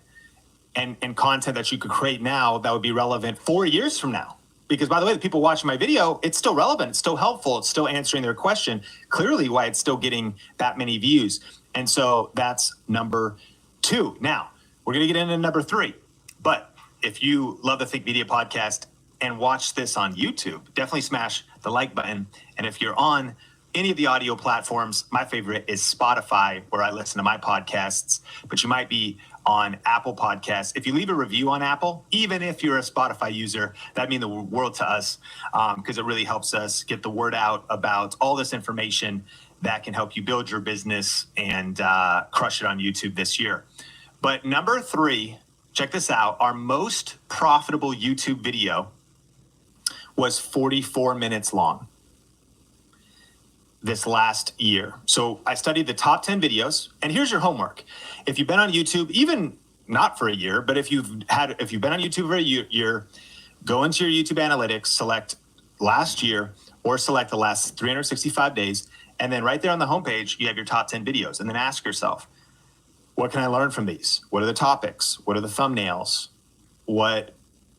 and content that you could create now that would be relevant 4 years from now. Because by the way, the people watching my video, it's still relevant, it's still helpful, it's still answering their question, clearly why it's still getting that many views. And so that's number 2. Now, we're gonna get into number 3. But if you love the Think Media podcast and watch this on YouTube, definitely smash the like button. And if you're on any of the audio platforms, my favorite is Spotify, where I listen to my podcasts, but you might be on Apple Podcasts. If you leave a review on Apple, even if you're a Spotify user, that'd mean the world to us, because it really helps us get the word out about all this information that can help you build your business and crush it on YouTube this year. But number 3, check this out. Our most profitable YouTube video was 44 minutes long this last year. So I studied the top 10 videos, and here's your homework. If you've been on YouTube, even not for a year, but if you've been on YouTube for a year, go into your YouTube analytics, select last year or select the last 365 days. And then right there on the homepage, you have your top 10 videos. And then ask yourself, what can I learn from these? What are the topics? What are the thumbnails? What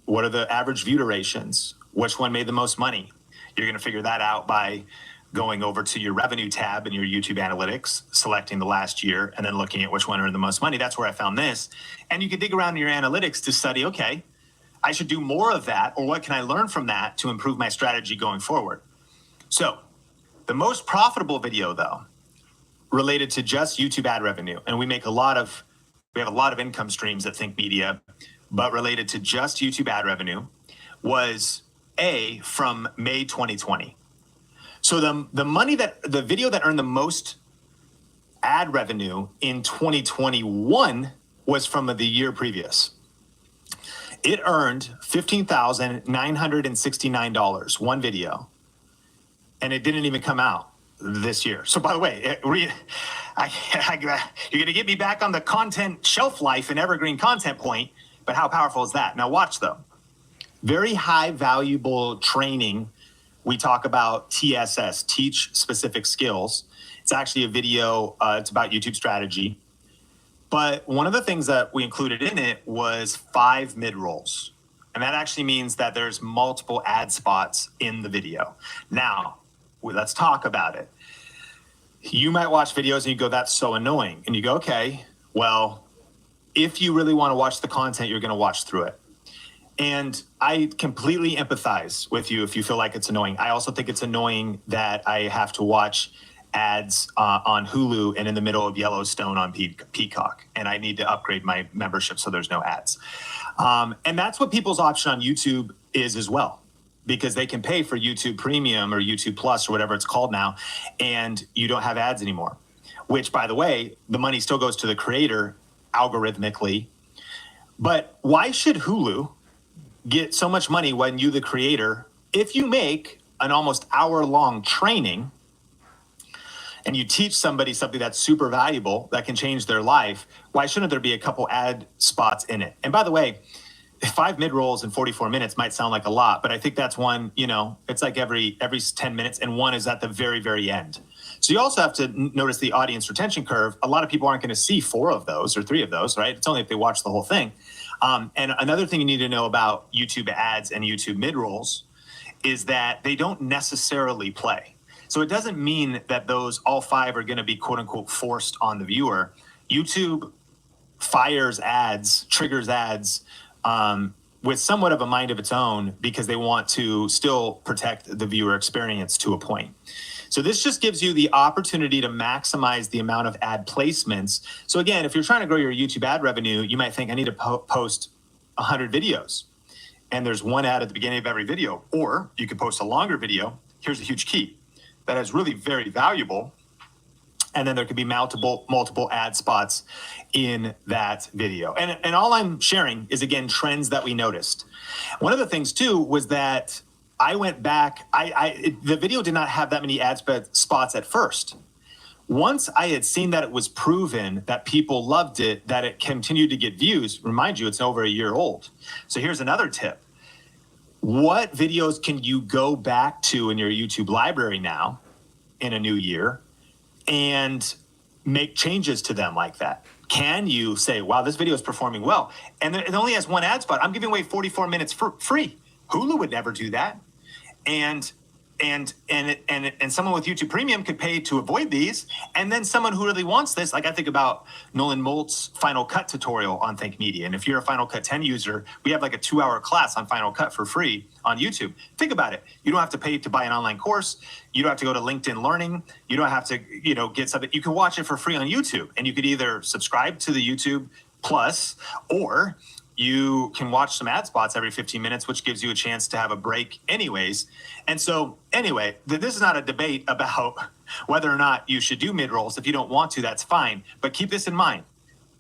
are the average view durations? Which one made the most money? You're going to figure that out by going over to your revenue tab in your YouTube analytics, selecting the last year, and then looking at which one earned the most money. That's where I found this. And you can dig around in your analytics to study, okay, I should do more of that, or what can I learn from that to improve my strategy going forward? So the most profitable video, though, related to just YouTube ad revenue, and we have a lot of income streams at Think Media, but related to just YouTube ad revenue, was from May 2020. So the video that earned the most ad revenue in 2021 was from the year previous. It earned $15,969, one video, and it didn't even come out this year. So by the way, you're going to get me back on the content shelf life and evergreen content point, but how powerful is that? Now watch though. Very high valuable training. We talk about TSS, teach specific skills. It's actually a video, it's about YouTube strategy. But one of the things that we included in it was 5 mid-rolls. And that actually means that there's multiple ad spots in the video. Now, let's talk about it. You might watch videos and you go, that's so annoying. And you go, okay, well, if you really want to watch the content, you're going to watch through it. And I completely empathize with you if you feel like it's annoying. I also think it's annoying that I have to watch ads on Hulu and in the middle of Yellowstone on Peacock, and I need to upgrade my membership so there's no ads. And that's what people's option on YouTube is as well, because they can pay for YouTube Premium or YouTube Plus or whatever it's called now, and you don't have ads anymore, which, by the way, the money still goes to the creator algorithmically. But why should Hulu get so much money when you, the creator, if you make an almost hour-long training and you teach somebody something that's super valuable that can change their life, why shouldn't there be a couple ad spots in it? And by the way, 5 mid-rolls in 44 minutes might sound like a lot, but I think that's one, it's like every 10 minutes, and one is at the very, very end. So you also have to notice the audience retention curve. A lot of people aren't going to see 4 of those or 3 of those, right? It's only if they watch the whole thing. And another thing you need to know about YouTube ads and YouTube mid-rolls is that they don't necessarily play. So it doesn't mean that all 5 are going to be quote unquote forced on the viewer. YouTube fires ads, triggers ads with somewhat of a mind of its own, because they want to still protect the viewer experience to a point. So this just gives you the opportunity to maximize the amount of ad placements. So again, if you're trying to grow your YouTube ad revenue, you might think I need to post 100 videos, and there's one ad at the beginning of every video. Or you could post a longer video. Here's a huge key that is really very valuable. And then there could be multiple ad spots in that video. And all I'm sharing is, again, trends that we noticed. One of the things too was that I went back, the video did not have that many ad spots at first. Once I had seen that it was proven that people loved it, that it continued to get views, remind you, it's over a year old. So here's another tip. What videos can you go back to in your YouTube library now in a new year and make changes to them like that? Can you say, wow, this video is performing well, and it only has 1 ad spot? I'm giving away 44 minutes for free. Hulu would never do that. And someone with YouTube Premium could pay to avoid these. And then someone who really wants this, like I think about Nolan Molt's Final Cut tutorial on Think Media. And if you're a Final Cut 10 user, we have like a 2-hour class on Final Cut for free on YouTube. Think about it. You don't have to pay to buy an online course. You don't have to go to LinkedIn Learning. You don't have to, get something. You can watch it for free on YouTube. And you could either subscribe to the YouTube Plus, or you can watch some ad spots every 15 minutes, which gives you a chance to have a break anyways. And so anyway, this is not a debate about whether or not you should do mid-rolls. If you don't want to, that's fine. But keep this in mind.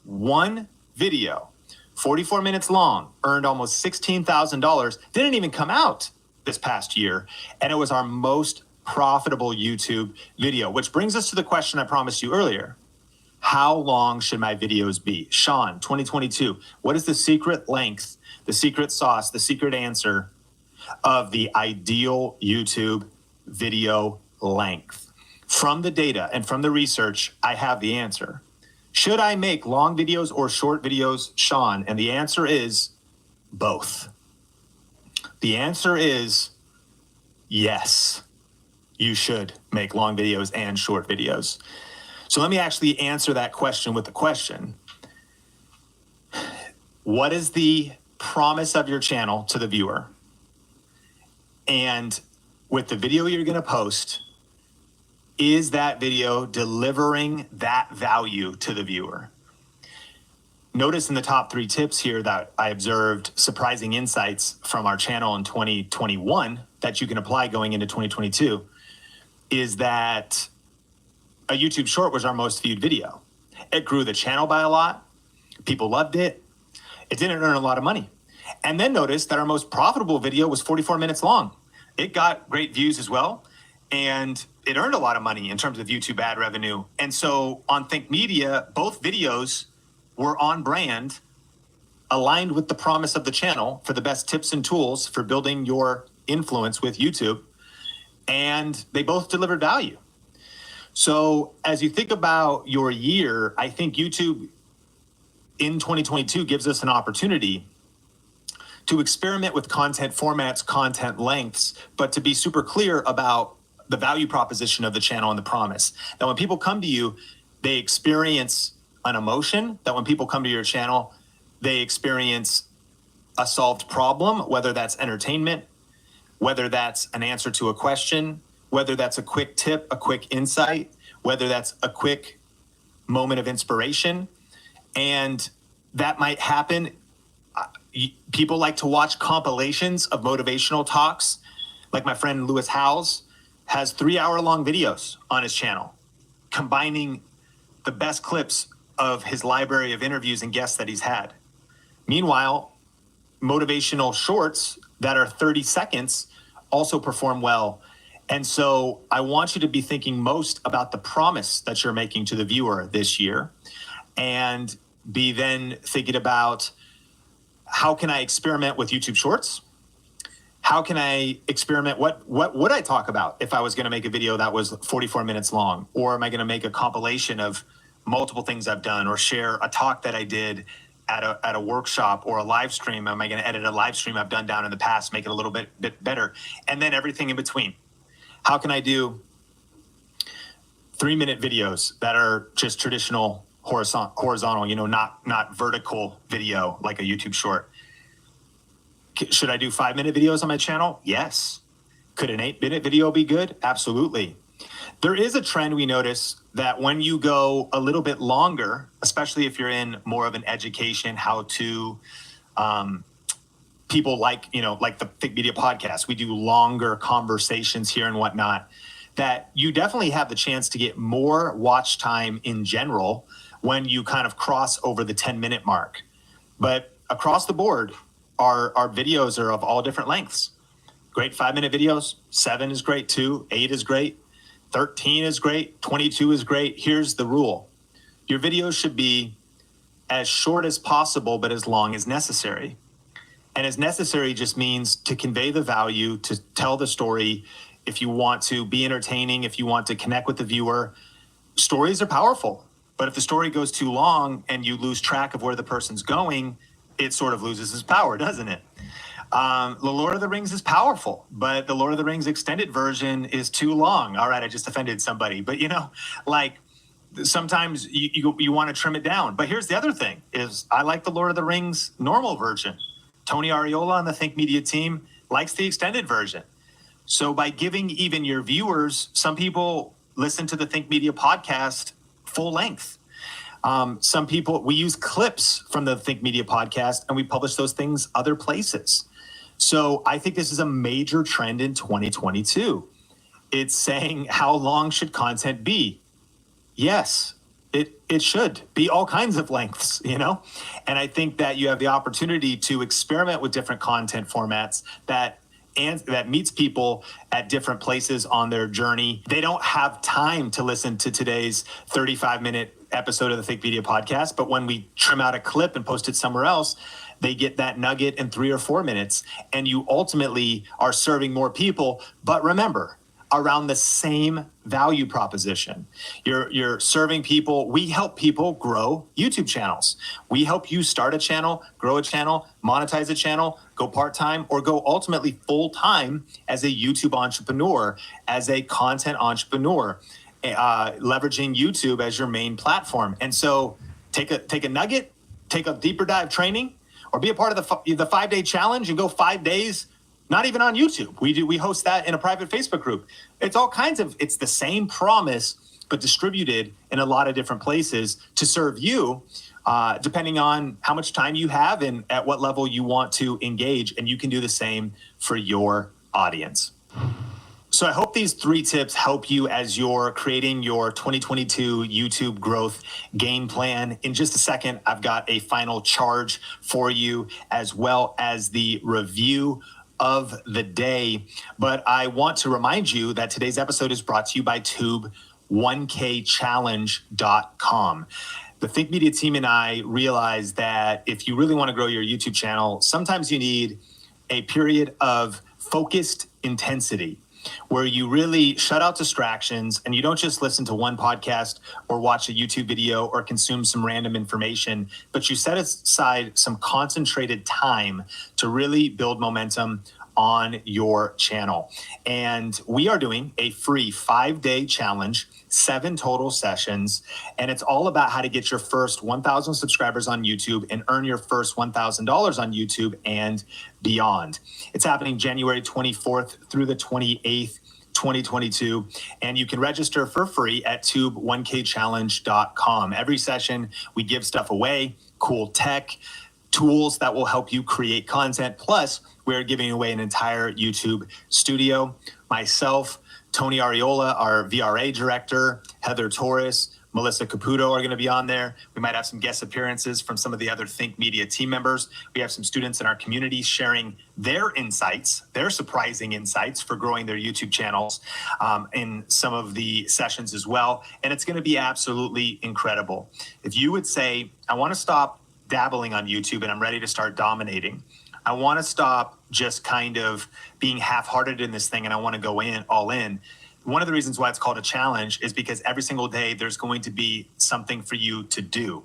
One video, 44 minutes long, earned almost $16,000, didn't even come out this past year. And it was our most profitable YouTube video, which brings us to the question I promised you earlier. How long should my videos be? Sean, 2022, what is the secret length, the secret sauce, the secret answer of the ideal YouTube video length? From the data and from the research, I have the answer. Should I make long videos or short videos, Sean? And the answer is both. The answer is yes, you should make long videos and short videos. So let me actually answer that question with a question. What is the promise of your channel to the viewer? And with the video you're going to post, is that video delivering that value to the viewer? Notice in the top 3 tips here that I observed surprising insights from our channel in 2021 that you can apply going into 2022, is that a YouTube short was our most viewed video. It grew the channel by a lot. People loved it. It didn't earn a lot of money. And then notice that our most profitable video was 44 minutes long. It got great views as well. And it earned a lot of money in terms of YouTube ad revenue. And so on Think Media, both videos were on brand, aligned with the promise of the channel for the best tips and tools for building your influence with YouTube. And they both delivered value. So as you think about your year, I think YouTube in 2022 gives us an opportunity to experiment with content formats, content lengths, but to be super clear about the value proposition of the channel and the promise. That when people come to you, they experience an emotion. That when people come to your channel, they experience a solved problem, whether that's entertainment, whether that's an answer to a question, whether that's a quick tip, a quick insight, whether that's a quick moment of inspiration. And that might happen. People like to watch compilations of motivational talks. Like my friend Lewis Howes has 3-hour-long videos on his channel, combining the best clips of his library of interviews and guests that he's had. Meanwhile, motivational shorts that are 30 seconds also perform well. And so I want you to be thinking most about the promise that you're making to the viewer this year, and be then thinking about, how can I experiment with YouTube Shorts? How can I experiment? What would I talk about if I was going to make a video that was 44 minutes long? Or am I going to make a compilation of multiple things I've done, or share a talk that I did at a workshop or a live stream? Am I going to edit a live stream I've done down in the past, make it a little bit better? And then everything in between. How can I do 3-minute videos that are just traditional horizontal, not vertical video like a YouTube short? Should I do 5-minute videos on my channel? Yes. Could an 8-minute video be good? Absolutely. There is a trend we notice that when you go a little bit longer, especially if you're in more of an education, how to, people like the Think Media podcast, we do longer conversations here and whatnot, that you definitely have the chance to get more watch time in general when you kind of cross over the 10-minute mark. But across the board, our videos are of all different lengths. Great 5-minute videos, 7 is great too, 8 is great, 13 is great, 22 is great. Here's the rule. Your videos should be as short as possible, but as long as necessary. And as necessary just means to convey the value, to tell the story. If you want to be entertaining, if you want to connect with the viewer, stories are powerful. But if the story goes too long and you lose track of where the person's going, it sort of loses its power, doesn't it? The Lord of the Rings is powerful, but the Lord of the Rings extended version is too long. All right, I just offended somebody. But sometimes you want to trim it down. But here's the other thing, is I like the Lord of the Rings normal version. Tony Ariola on the Think Media team likes the extended version. So by giving even your viewers, some people listen to the Think Media podcast full length. Some people, we use clips from the Think Media podcast and we publish those things other places. So I think this is a major trend in 2022. It's saying, how long should content be? Yes, it should be all kinds of lengths, you know? And I think that you have the opportunity to experiment with different content formats that meets people at different places on their journey. They don't have time to listen to today's 35-minute episode of the Think Media podcast, but when we trim out a clip and post it somewhere else, they get that nugget in 3 or 4 minutes, and you ultimately are serving more people. But remember, around the same value proposition. You're serving people. We help people grow YouTube channels. We help you start a channel, grow a channel, monetize a channel, go part-time, or go ultimately full-time as a YouTube entrepreneur, as a content entrepreneur, leveraging YouTube as your main platform. And so take a nugget, take a deeper dive training, or be a part of the 5-day challenge and go 5 days. Not even on YouTube. We host that in a private Facebook group. It's all kinds of, it's the same promise, but distributed in a lot of different places to serve you, depending on how much time you have and at what level you want to engage. And you can do the same for your audience. So I hope these 3 tips help you as you're creating your 2022 YouTube growth game plan. In just a second, I've got a final charge for you, as well as the review of the day. But I want to remind you that today's episode is brought to you by tube1kchallenge.com. The Think Media team and I realize that if you really want to grow your YouTube channel, sometimes you need a period of focused intensity where you really shut out distractions and you don't just listen to one podcast or watch a YouTube video or consume some random information, but you set aside some concentrated time to really build momentum on your channel. And we are doing a free 5-day challenge, 7 total sessions, and it's all about how to get your first 1,000 subscribers on YouTube and earn your first $1,000 on YouTube and beyond. It's happening January 24th through the 28th, 2022, and you can register for free at tube1kchallenge.com. Every session, we give stuff away, cool tech, tools that will help you create content. Plus, we're giving away an entire YouTube studio. Myself, Tony Ariola, our VRA director, Heather Torres, Melissa Caputo are going to be on there. We might have some guest appearances from some of the other Think Media team members. We have some students in our community sharing their insights, their surprising insights for growing their YouTube channels in some of the sessions as well. And it's going to be absolutely incredible. If you would say, I want to stop dabbling on YouTube and I'm ready to start dominating. I want to stop just kind of being half-hearted in this thing and I want to go all in. One of the reasons why it's called a challenge is because every single day there's going to be something for you to do.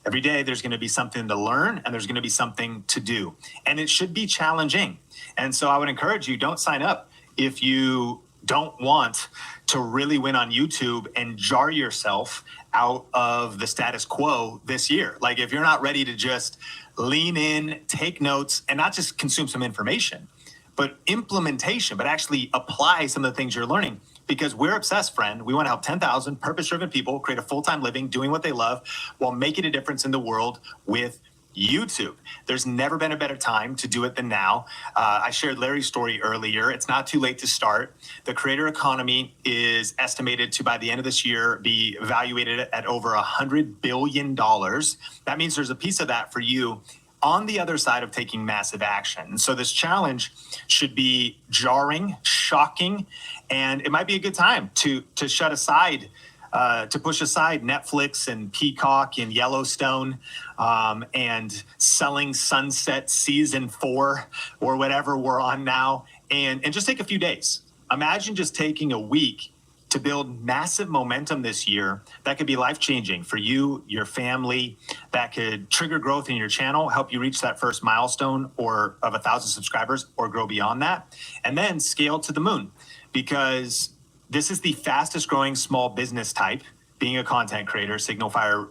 Every day there's going to be something to learn and there's going to be something to do. And it should be challenging. And so I would encourage you, don't sign up if you don't want to really win on YouTube and jar yourself out of the status quo this year. Like if you're not ready to just lean in, take notes, and not just consume some information, but implementation, but actually apply some of the things you're learning. Because we're obsessed, friend. We want to help 10,000 purpose-driven people create a full-time living doing what they love while making a difference in the world with YouTube. There's never been a better time to do it than now. I shared Larry's story earlier. It's not too late to start. The creator economy is estimated to, by the end of this year, be evaluated at over $100 billion. That means there's a piece of that for you on the other side of taking massive action. So this challenge should be jarring, shocking, and it might be a good time to shut aside, to push aside Netflix and Peacock and Yellowstone and Selling Sunset Season 4 or whatever we're on now, and just take a few days. Imagine just taking a week to build massive momentum this year that could be life-changing for you, your family, that could trigger growth in your channel, help you reach that first milestone or of 1,000 subscribers or grow beyond that, and then scale to the moon. Because this is the fastest growing small business type, being a content creator, Signal Fire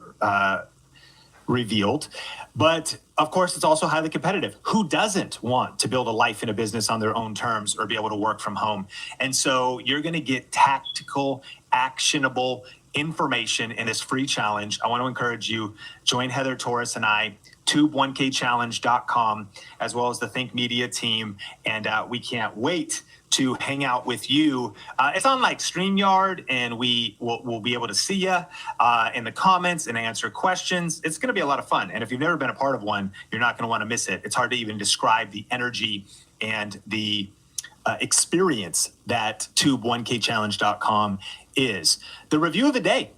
revealed. But of course, it's also highly competitive. Who doesn't want to build a life and a business on their own terms or be able to work from home? And so you're going to get tactical, actionable information in this free challenge, I want to encourage you, join Heather Torres and I, tube1kchallenge.com, as well as the Think Media team. And we can't wait to hang out with you. It's on like StreamYard, and we'll be able to see you in the comments and answer questions. It's going to be a lot of fun. And if you've never been a part of one, you're not going to want to miss it. It's hard to even describe the energy and the experience that tube1kchallenge.com is. The review of the day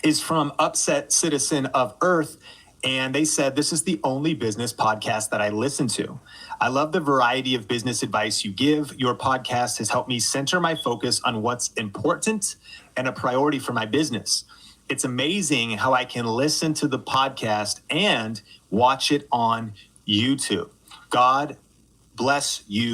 is from Upset Citizen of Earth, and they said, "This is the only business podcast that I listen to. I love the variety of business advice you give. Your podcast has helped me center my focus on what's important and a priority for my business. It's amazing how I can listen to the podcast and watch it on YouTube. God bless you."